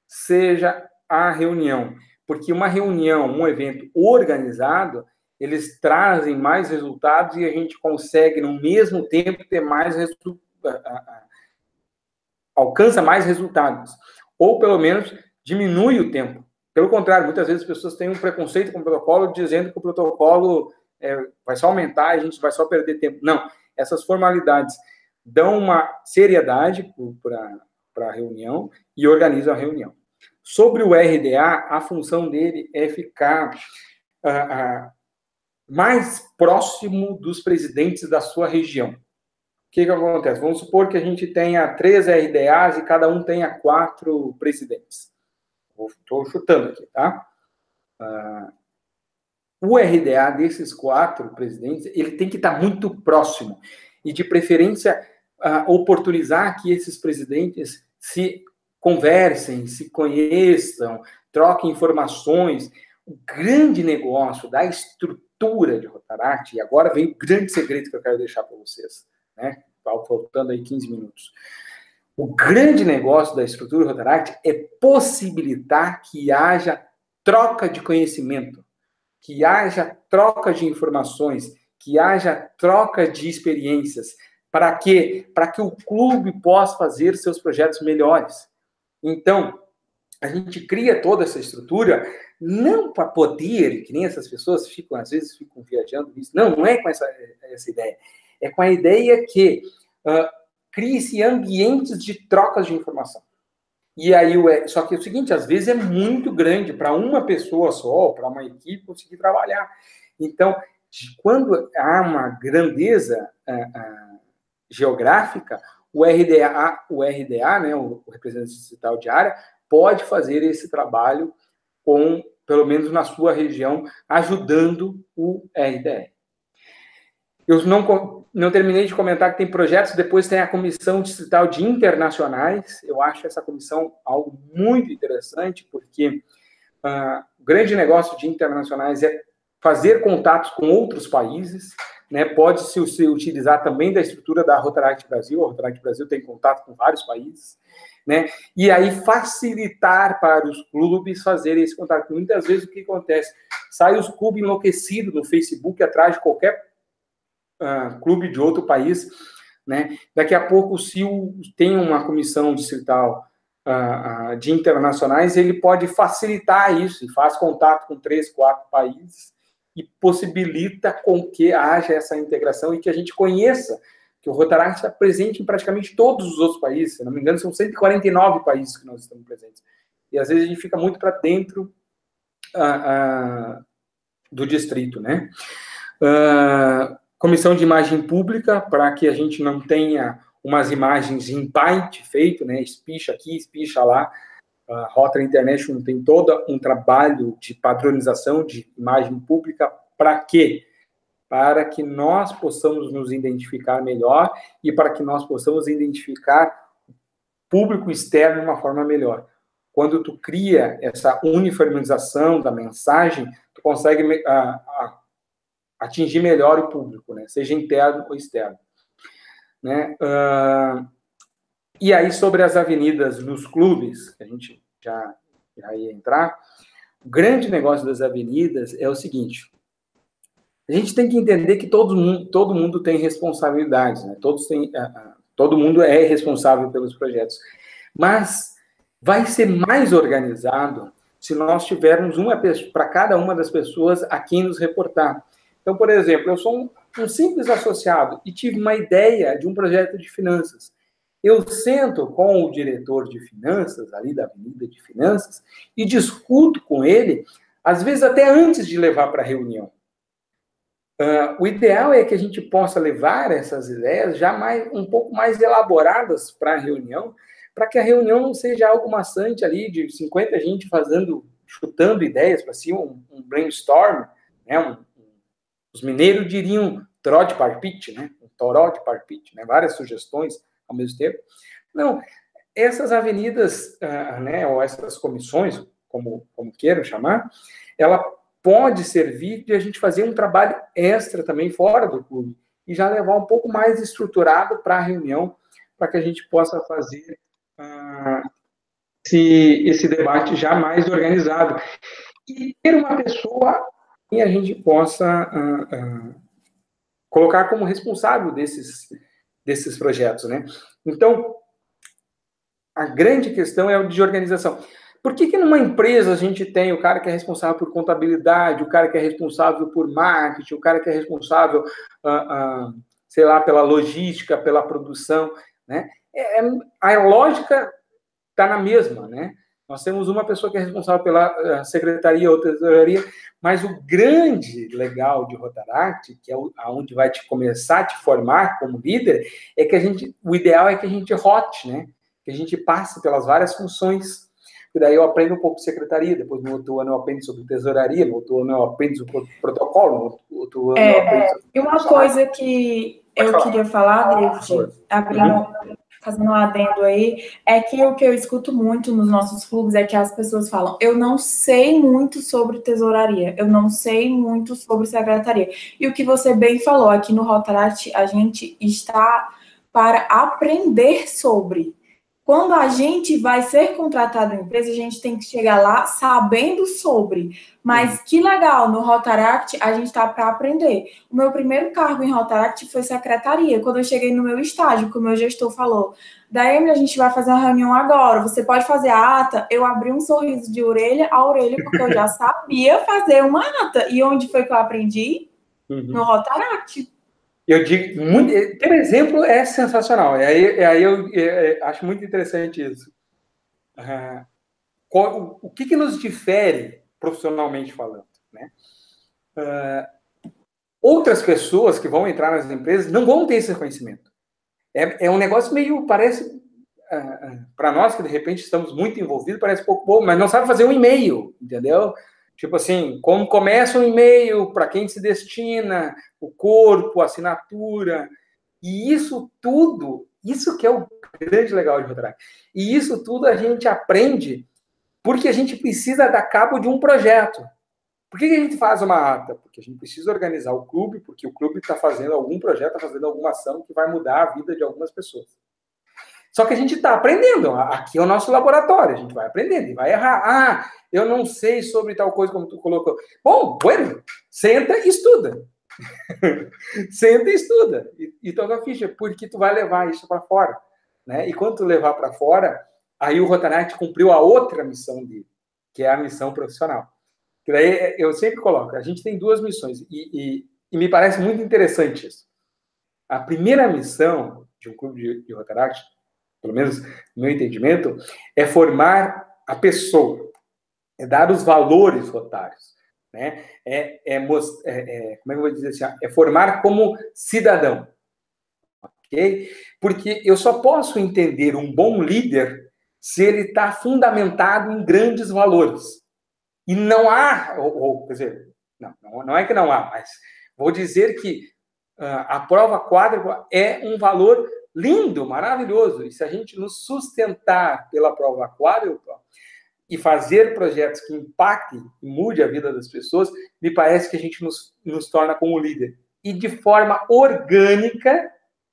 seja a reunião. Porque uma reunião, um evento organizado, eles trazem mais resultados e a gente consegue, no mesmo tempo, ter mais alcança mais resultados. Ou, pelo menos, diminui o tempo. Pelo contrário, muitas vezes as pessoas têm um preconceito com o protocolo, dizendo que o protocolo vai só aumentar e a gente vai só perder tempo. Não, essas formalidades dão uma seriedade para a reunião e organizam a reunião. Sobre o RDA, a função dele é ficar mais próximo dos presidentes da sua região. O que acontece? Vamos supor que a gente tenha 3 RDAs e cada um tenha 4 presidentes. Estou chutando aqui, tá? O RDA desses 4 presidentes, ele tem que estar muito próximo. E, de preferência, oportunizar que esses presidentes se conversem, se conheçam, troquem informações. O grande negócio da estrutura de Rotaract, e agora vem o grande segredo que eu quero deixar para vocês, né? Faltando aí 15 minutos. O grande negócio da estrutura Rotaract é possibilitar que haja troca de conhecimento, que haja troca de informações, que haja troca de experiências. Para quê? Para que o clube possa fazer seus projetos melhores. Então, a gente cria toda essa estrutura não para poder, que nem essas pessoas às vezes ficam viajando nisso. Não é com essa ideia. É com a ideia que crie-se ambientes de trocas de informação. E aí, só que é o seguinte, às vezes é muito grande para uma pessoa só, para uma equipe conseguir trabalhar. Então, quando há uma grandeza geográfica, o RDA, né, o representante distrital de área, pode fazer esse trabalho pelo menos na sua região, ajudando o RDE. Eu não terminei de comentar que tem projetos, depois tem a Comissão Distrital de Internacionais. Eu acho essa comissão algo muito interessante, porque o grande negócio de internacionais é fazer contatos com outros países, né? Pode-se utilizar também da estrutura da Rotaract Brasil. A Rotaract Brasil tem contato com vários países, né? E aí facilitar para os clubes fazerem esse contato. Muitas vezes o que acontece? Sai os clubes enlouquecidos no Facebook atrás de qualquer clube de outro país, né? Daqui a pouco, se tem uma comissão distrital de internacionais, ele pode facilitar isso e faz contato com 3, 4 países e possibilita com que haja essa integração e que a gente conheça que o Rotaract está presente em praticamente todos os outros países. Se não me engano, são 149 países que nós estamos presentes. E às vezes a gente fica muito para dentro do distrito, né? Comissão de imagem pública, para que a gente não tenha umas imagens em byte feito, né? Espicha aqui, espicha lá. A Rotary International tem todo um trabalho de padronização de imagem pública. Para quê? Para que nós possamos nos identificar melhor e para que nós possamos identificar o público externo de uma forma melhor. Quando tu cria essa uniformização da mensagem, tu consegue atingir melhor o público, né? Seja interno ou externo. Né? E aí, sobre as avenidas nos clubes, que a gente já ia entrar, o grande negócio das avenidas é o seguinte: a gente tem que entender que todo mundo tem responsabilidades, né? Todo mundo é responsável pelos projetos. Mas vai ser mais organizado se nós tivermos uma pessoa para cada uma das pessoas a quem nos reportar. Então, por exemplo, eu sou um simples associado e tive uma ideia de um projeto de finanças. Eu sento com o diretor de finanças, ali da Avenida de Finanças, e discuto com ele, às vezes até antes de levar para a reunião. O ideal é que a gente possa levar essas ideias já um pouco mais elaboradas para a reunião, para que a reunião não seja algo maçante ali, de 50 gente chutando ideias para cima, um brainstorm, né? Os mineiros diriam toró de parpite, né? Um toró de parpite, né? Várias sugestões ao mesmo tempo. Não, essas avenidas, né, ou essas comissões, como queiram chamar, ela pode servir de a gente fazer um trabalho extra também fora do clube e já levar um pouco mais estruturado para a reunião, para que a gente possa fazer esse debate já mais organizado. E ter uma pessoa que a gente possa colocar como responsável desses projetos, né? Então, a grande questão é o de organização. Por que numa empresa a gente tem o cara que é responsável por contabilidade, o cara que é responsável por marketing, o cara que é responsável, sei lá, pela logística, pela produção, né? A lógica está na mesma, né? Nós temos uma pessoa que é responsável pela secretaria ou tesouraria, mas o grande legal de Rotaract, que é onde vai começar a te formar como líder, é que o ideal é que a gente rote, né? Que a gente passe pelas várias funções. E daí eu aprendo um pouco de secretaria, depois no outro ano eu aprendo sobre tesouraria, no outro ano eu aprendo sobre protocolo, no outro ano eu aprendo sobre... E uma coisa que eu queria falar, David, fazendo um adendo aí, é que o que eu escuto muito nos nossos clubes é que as pessoas falam: eu não sei muito sobre tesouraria, eu não sei muito sobre secretaria. E o que você bem falou, aqui no Rotaract, a gente está para aprender sobre. Quando a gente vai ser contratado em empresa, a gente tem que chegar lá sabendo sobre. Mas que legal, no Rotaract a gente está para aprender. O meu primeiro cargo em Rotaract foi secretaria. Quando eu cheguei no meu estágio, que o meu gestor falou: Daemi, a gente vai fazer uma reunião agora, você pode fazer a ata? Eu abri um sorriso de orelha a orelha, porque eu já sabia fazer uma ata. E onde foi que eu aprendi? No Rotaract. Eu digo, ter exemplo é sensacional. E aí eu acho muito interessante isso. O que nos difere profissionalmente falando, né? Outras pessoas que vão entrar nas empresas não vão ter esse conhecimento. É um negócio meio, parece, para nós que de repente estamos muito envolvidos, parece pouco bom, mas não sabe fazer um e-mail, entendeu? Tipo assim, como começa um e-mail, para quem se destina, o corpo, a assinatura, e isso tudo, isso que é o grande legal de Rotaract. E isso tudo a gente aprende Porque a gente precisa dar cabo de um projeto. Por que a gente faz uma ata? Porque a gente precisa organizar o clube, porque o clube está fazendo algum projeto, está fazendo alguma ação que vai mudar a vida de algumas pessoas. Só que a gente está aprendendo. Aqui é o nosso laboratório. A gente vai aprendendo e vai errar. Ah, eu não sei sobre tal coisa como tu colocou. Bom, bueno, senta e estuda. Senta e estuda. E toca a ficha, porque tu vai levar isso para fora. Né? E quando tu levar para fora, aí o Rotaract cumpriu a outra missão dele, que é a missão profissional. Que daí eu sempre coloco, a gente tem duas missões, e me parece muito interessante isso. A primeira missão de um clube de Rotaract, pelo menos no meu entendimento, é formar a pessoa, é dar os valores rotários, né? Como é que eu vou dizer assim? É formar como cidadão, ok? Porque eu só posso entender um bom líder se ele está fundamentado em grandes valores. E não há, quer dizer, não é que não há, mas vou dizer que a prova quádrupla é um valor lindo, maravilhoso. E se a gente nos sustentar pela prova quádrupla e fazer projetos que impactem e mude a vida das pessoas, me parece que a gente nos torna como líder. E de forma orgânica,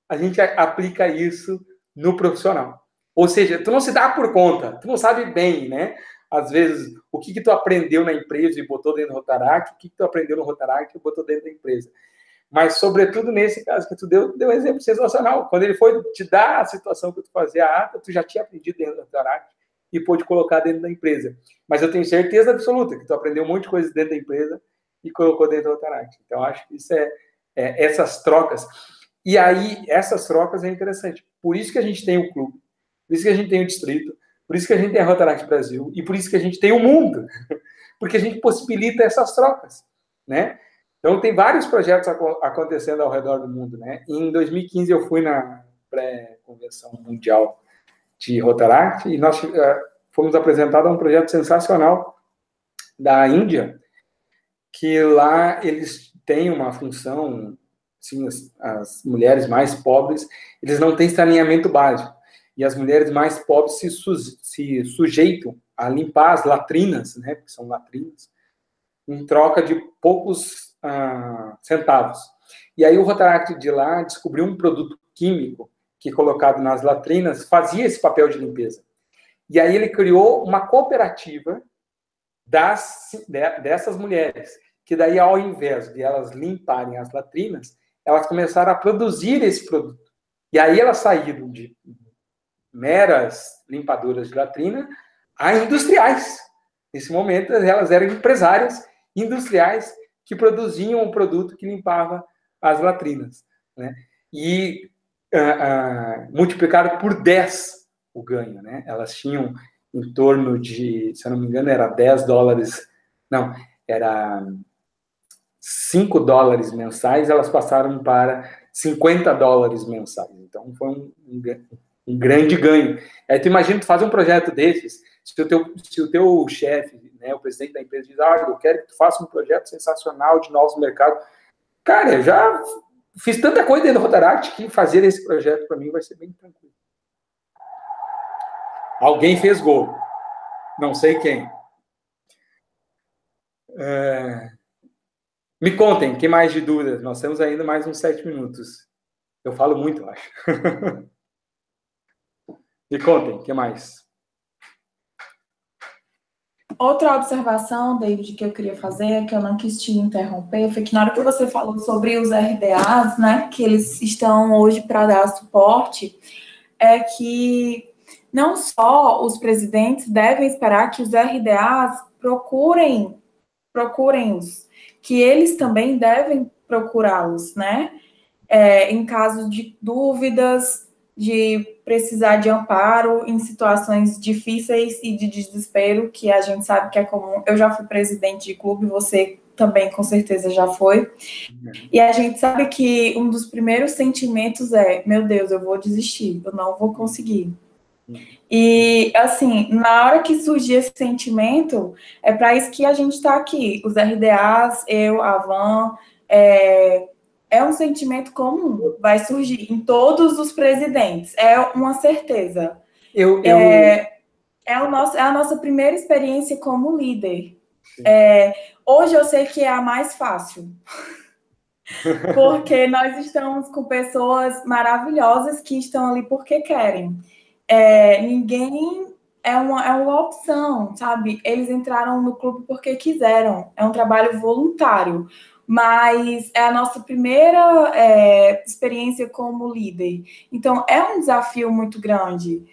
a gente aplica isso no profissional. Ou seja, tu não se dá por conta, tu não sabe bem, né? Às vezes, o que tu aprendeu na empresa e botou dentro do Rotaract, o que tu aprendeu no Rotaract e botou dentro da empresa. Mas, sobretudo, nesse caso que tu deu um exemplo sensacional. Quando ele foi te dar a situação que tu fazia a ata, tu já tinha aprendido dentro do Rotaract e pôde colocar dentro da empresa. Mas eu tenho certeza absoluta que tu aprendeu um monte de coisa dentro da empresa e colocou dentro do Rotaract. Então, acho que isso essas trocas. E aí, essas trocas é interessante. Por isso que a gente tem o clube, por isso que a gente tem o distrito, por isso que a gente tem a Rotaract Brasil e por isso que a gente tem o mundo, porque a gente possibilita essas trocas, né? Então, tem vários projetos acontecendo ao redor do mundo, né? Em 2015, eu fui na pré-convenção mundial de Rotaract e nós fomos apresentados a um projeto sensacional da Índia, que lá eles têm uma função, assim, as mulheres mais pobres, eles não têm saneamento básico. E as mulheres mais pobres se sujeitam a limpar as latrinas, né, porque são latrinas, em troca de poucos centavos. E aí o Rotaract de lá descobriu um produto químico que, colocado nas latrinas, fazia esse papel de limpeza. E aí ele criou uma cooperativa dessas mulheres, que daí, ao invés de elas limparem as latrinas, elas começaram a produzir esse produto. E aí elas saíram de meras limpadoras de latrina a industriais. Nesse momento, elas eram empresárias industriais que produziam um produto que limpava as latrinas, né? E multiplicaram por 10 o ganho, né? Elas tinham em torno de, se eu não me engano, era 10 dólares, não, era 5 dólares mensais, elas passaram para 50 dólares mensais. Então, foi um grande ganho. Aí tu imagina, tu faz um projeto desses, se o teu chefe, né, o presidente da empresa diz, eu quero que tu faça um projeto sensacional de novos mercados. Cara, eu já fiz tanta coisa dentro do Rotaract que fazer esse projeto para mim vai ser bem tranquilo. Alguém fez gol. Não sei quem. Me contem, que mais de dúvidas? Nós temos ainda mais uns 7 minutos. Eu falo muito, eu acho. Me contem, o que mais? Outra observação, David, que eu queria fazer, que eu não quis te interromper, foi que na hora que você falou sobre os RDAs, né, que eles estão hoje para dar suporte, é que não só os presidentes devem esperar que os RDAs procurem-os, que eles também devem procurá-los, né, em caso de dúvidas, de precisar de amparo em situações difíceis e de desespero, que a gente sabe que é comum. Eu já fui presidente de clube, você também com certeza já foi. E a gente sabe que um dos primeiros sentimentos é, meu Deus, eu vou desistir, eu não vou conseguir. E, assim, na hora que surgir esse sentimento, é para isso que a gente está aqui. Os RDAs, eu, a Van, é um sentimento comum, vai surgir em todos os presidentes, é uma certeza. É a nossa primeira experiência como líder. Hoje eu sei que é a mais fácil. Porque nós estamos com pessoas maravilhosas que estão ali porque querem. Ninguém é uma opção, sabe? Eles entraram no clube porque quiseram. É um trabalho voluntário. Mas é a nossa primeira experiência como líder. Então, é um desafio muito grande.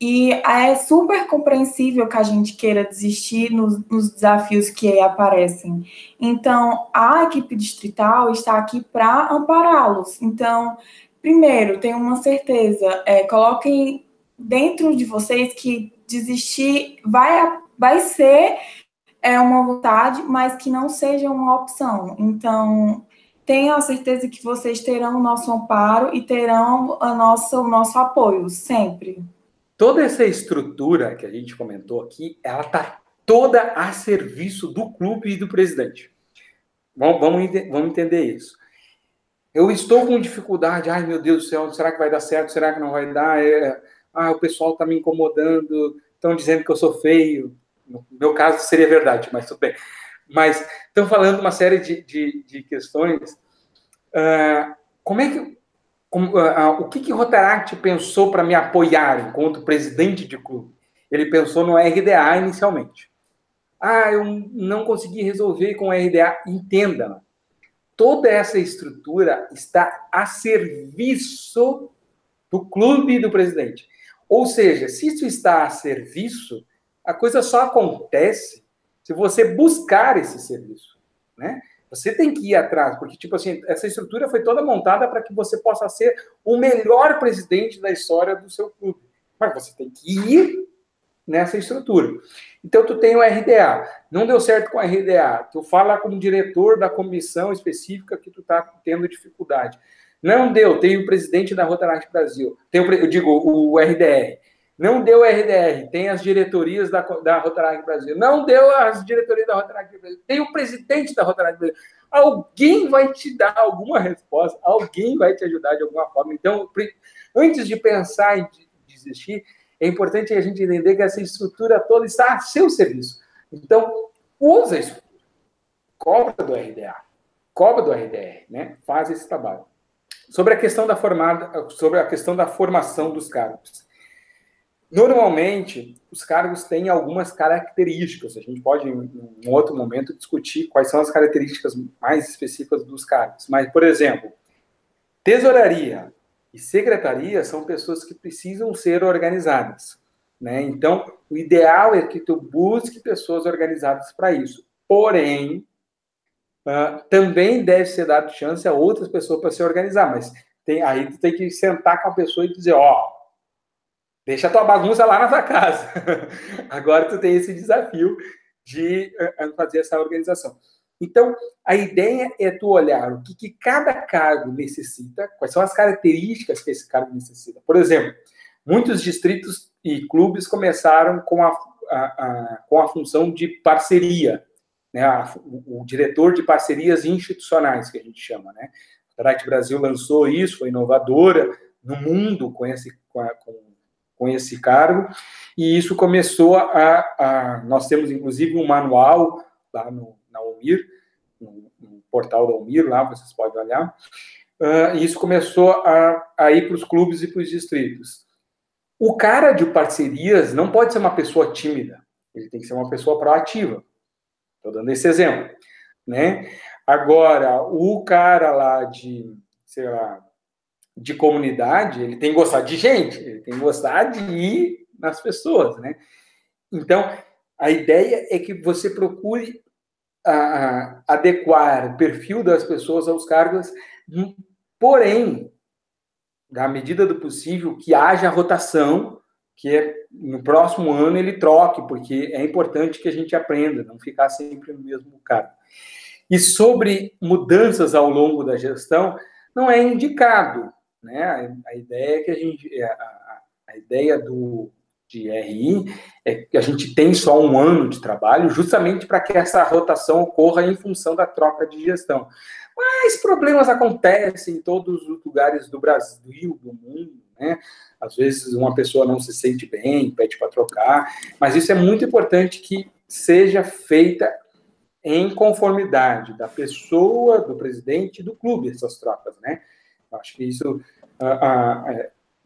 E é super compreensível que a gente queira desistir nos desafios que aí aparecem. Então, a equipe distrital está aqui para ampará-los. Então, primeiro, tenho uma certeza, coloquem dentro de vocês que desistir vai ser uma vontade, mas que não seja uma opção. Então, tenho a certeza que vocês terão o nosso amparo e terão o nosso apoio, sempre. Toda essa estrutura que a gente comentou aqui, ela está toda a serviço do clube e do presidente. Vamos entender isso. Eu estou com dificuldade, ai meu Deus do céu, será que vai dar certo, será que não vai dar? O pessoal está me incomodando, estão dizendo que eu sou feio. No meu caso seria verdade, mas tudo bem. Mas estão falando uma série de questões. O que Rotaract pensou para me apoiar enquanto presidente de clube? Ele pensou no RDA inicialmente. Eu não consegui resolver com o RDA. Entenda, toda essa estrutura está a serviço do clube e do presidente. Ou seja, se isso está a serviço, a coisa só acontece se você buscar esse serviço, né? Você tem que ir atrás, porque, tipo assim, essa estrutura foi toda montada para que você possa ser o melhor presidente da história do seu clube. Mas você tem que ir nessa estrutura. Então, tu tem o RDA. Não deu certo com o RDA. Tu fala com o diretor da comissão específica que tu está tendo dificuldade. Não deu. Tem o presidente da Rotaract Brasil. O RDR. Não deu o RDR, tem as diretorias da Rotaract Brasil. Não deu as diretorias da Rotaract Brasil. Tem o presidente da Rotaract Brasil. Alguém vai te dar alguma resposta, alguém vai te ajudar de alguma forma. Então, antes de pensar em desistir, é importante a gente entender que essa estrutura toda está a seu serviço. Então, usa a estrutura. Cobra do RDA, cobra do RDR, né? Faz esse trabalho. Sobre a questão da formação dos cargos. Normalmente, os cargos têm algumas características. A gente pode, em um outro momento, discutir quais são as características mais específicas dos cargos. Mas, por exemplo, tesouraria e secretaria são pessoas que precisam ser organizadas, né? Então, o ideal é que tu busque pessoas organizadas para isso. Porém, também deve ser dado chance a outras pessoas para se organizar. Mas aí tu tem que sentar com a pessoa e dizer, deixa a tua bagunça lá na tua casa. Agora tu tem esse desafio de fazer essa organização. Então, a ideia é tu olhar o que cada cargo necessita, quais são as características que esse cargo necessita. Por exemplo, muitos distritos e clubes começaram com a função de parceria, né? O diretor de parcerias institucionais, que a gente chama, né? A Rotaract Brasil lançou isso, foi inovadora no mundo com esse cargo, e isso começou nós temos, inclusive, um manual lá na Almir, no portal da Almir, lá vocês podem olhar, e isso começou a ir para os clubes e para os distritos. O cara de parcerias não pode ser uma pessoa tímida, ele tem que ser uma pessoa proativa. Estou dando esse exemplo, né? Agora, o cara lá de comunidade, ele tem que gostar de gente, ele tem que gostar de ir nas pessoas, né? Então, a ideia é que você procure adequar o perfil das pessoas aos cargos, porém, na medida do possível, que haja rotação, que no próximo ano ele troque, porque é importante que a gente aprenda, não ficar sempre no mesmo cargo. E sobre mudanças ao longo da gestão, não é indicado, né? A ideia é que a ideia de RI é que a gente tem só um ano de trabalho, justamente para que essa rotação ocorra em função da troca de gestão. Mas problemas acontecem em todos os lugares do Brasil, do mundo, né? Às vezes uma pessoa não se sente bem, pede para trocar, mas isso é muito importante que seja feita em conformidade da pessoa, do presidente e do clube, essas trocas, né? Acho que isso...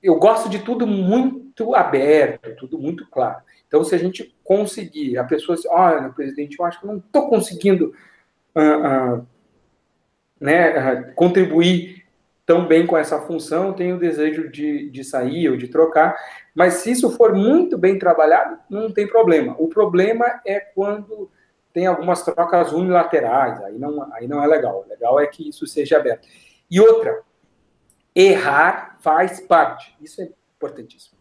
eu gosto de tudo muito aberto, tudo muito claro. Então, se a gente conseguir, a pessoa diz, olha, presidente, eu acho que eu não estou conseguindo contribuir tão bem com essa função, tenho o desejo de sair ou de trocar, mas se isso for muito bem trabalhado, não tem problema. O problema é quando tem algumas trocas unilaterais, aí não é legal. O legal é que isso seja aberto. E outra, errar faz parte. Isso é importantíssimo.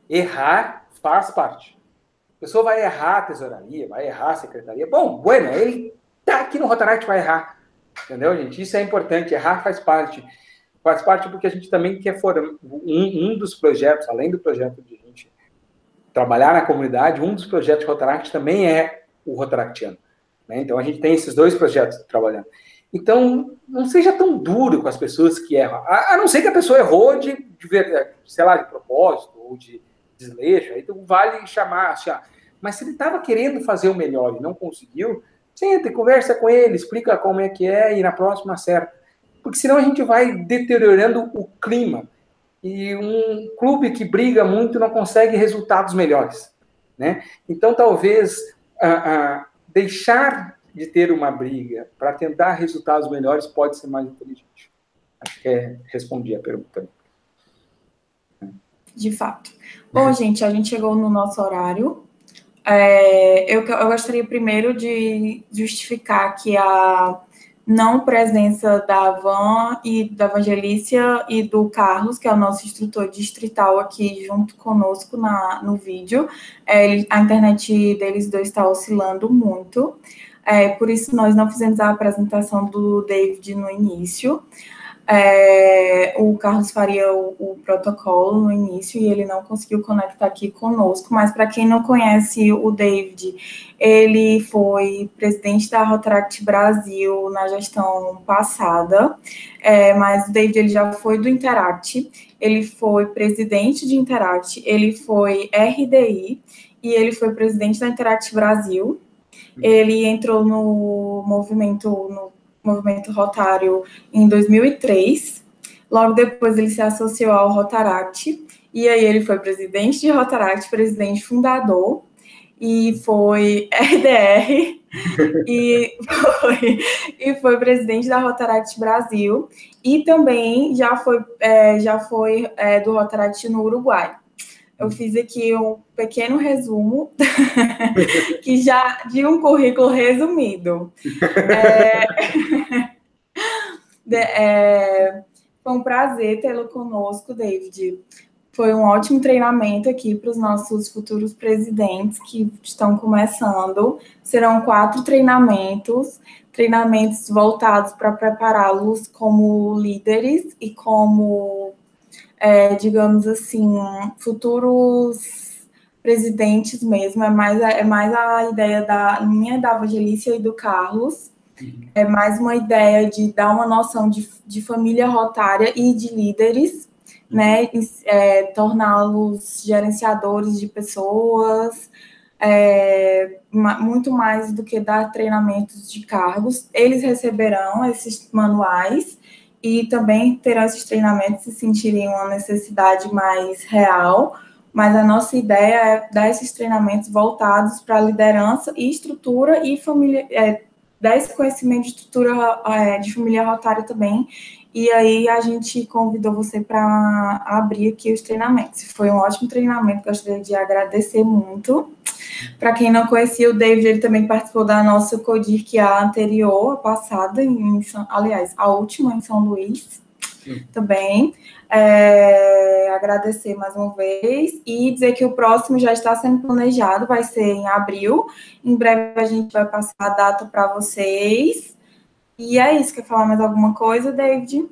Errar faz parte. A pessoa vai errar a tesouraria, vai errar a secretaria. Bom, bueno, ele está aqui no Rotaract, vai errar. Entendeu, gente? Isso é importante. Errar faz parte. Faz parte porque a gente também quer formar um dos projetos, além do projeto de a gente trabalhar na comunidade, um dos projetos Rotaract também é o Rotaractiano. Né? Então, a gente tem esses dois projetos trabalhando. Então, não seja tão duro com as pessoas que erram. A não ser que a pessoa errou sei lá, de propósito ou de desleixo, aí então vale chamar, assim, mas se ele estava querendo fazer o melhor e não conseguiu, senta e conversa com ele, explica como é que é e na próxima acerta. Porque senão a gente vai deteriorando o clima. E um clube que briga muito não consegue resultados melhores. Né? Então, talvez, deixar de ter uma briga para tentar resultados melhores pode ser mais inteligente. Acho que respondi a pergunta. De fato. Bom, gente, a gente chegou no nosso horário. Eu gostaria primeiro de justificar que a não presença da Van e da Evangelícia e do Carlos, que é o nosso instrutor distrital aqui junto conosco no vídeo. A internet deles dois está oscilando muito. Por isso, nós não fizemos a apresentação do David no início. O Carlos faria o protocolo no início e ele não conseguiu conectar aqui conosco, mas para quem não conhece o David, ele foi presidente da Rotaract Brasil na gestão passada, mas o David ele já foi do Interact, ele foi presidente de Interact, ele foi RDI e ele foi presidente da Interact Brasil. Ele entrou no movimento Rotário em 2003. Logo depois ele se associou ao Rotaract. E aí ele foi presidente de Rotaract, presidente fundador. E foi RDR. e foi presidente da Rotaract Brasil. E também já foi do Rotaract no Uruguai. Eu fiz aqui um pequeno resumo que já de um currículo resumido. Foi um prazer tê-lo conosco, David. Foi um ótimo treinamento aqui para os nossos futuros presidentes que estão começando. Serão 4 treinamentos voltados para prepará-los como líderes e como digamos assim, futuros presidentes mesmo, é mais a ideia da minha, da Evangelícia e do Carlos, é mais uma ideia de dar uma noção de família rotária e de líderes, né, torná-los gerenciadores de pessoas, muito mais do que dar treinamentos de cargos. Eles receberão esses manuais e também terão esses treinamentos se sentirem uma necessidade mais real, mas a nossa ideia é dar esses treinamentos voltados para liderança e estrutura e família, dar esse conhecimento de estrutura de família rotária também, e aí a gente convidou você para abrir aqui os treinamentos. Foi um ótimo treinamento, gostaria de agradecer muito. Para quem não conhecia, o David ele também participou da nossa CODIRC anterior, a passada, aliás, a última em São Luís, também. Agradecer mais uma vez e dizer que o próximo já está sendo planejado, vai ser em abril. Em breve a gente vai passar a data para vocês. E é isso. Quer falar mais alguma coisa, David?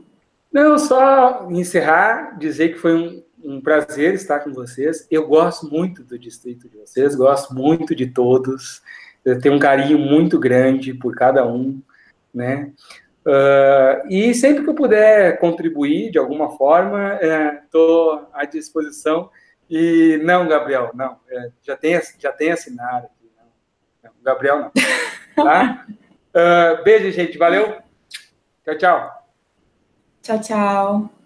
Não, só encerrar, dizer que foi um prazer estar com vocês. Eu gosto muito do distrito de vocês, gosto muito de todos. Eu tenho um carinho muito grande por cada um, né? E sempre que eu puder contribuir de alguma forma, estou à disposição. E não, Gabriel, não. Já tem assinado aqui. Não, Gabriel, não. Tá? Beijo, gente. Valeu. Tchau, tchau. Tchau, tchau.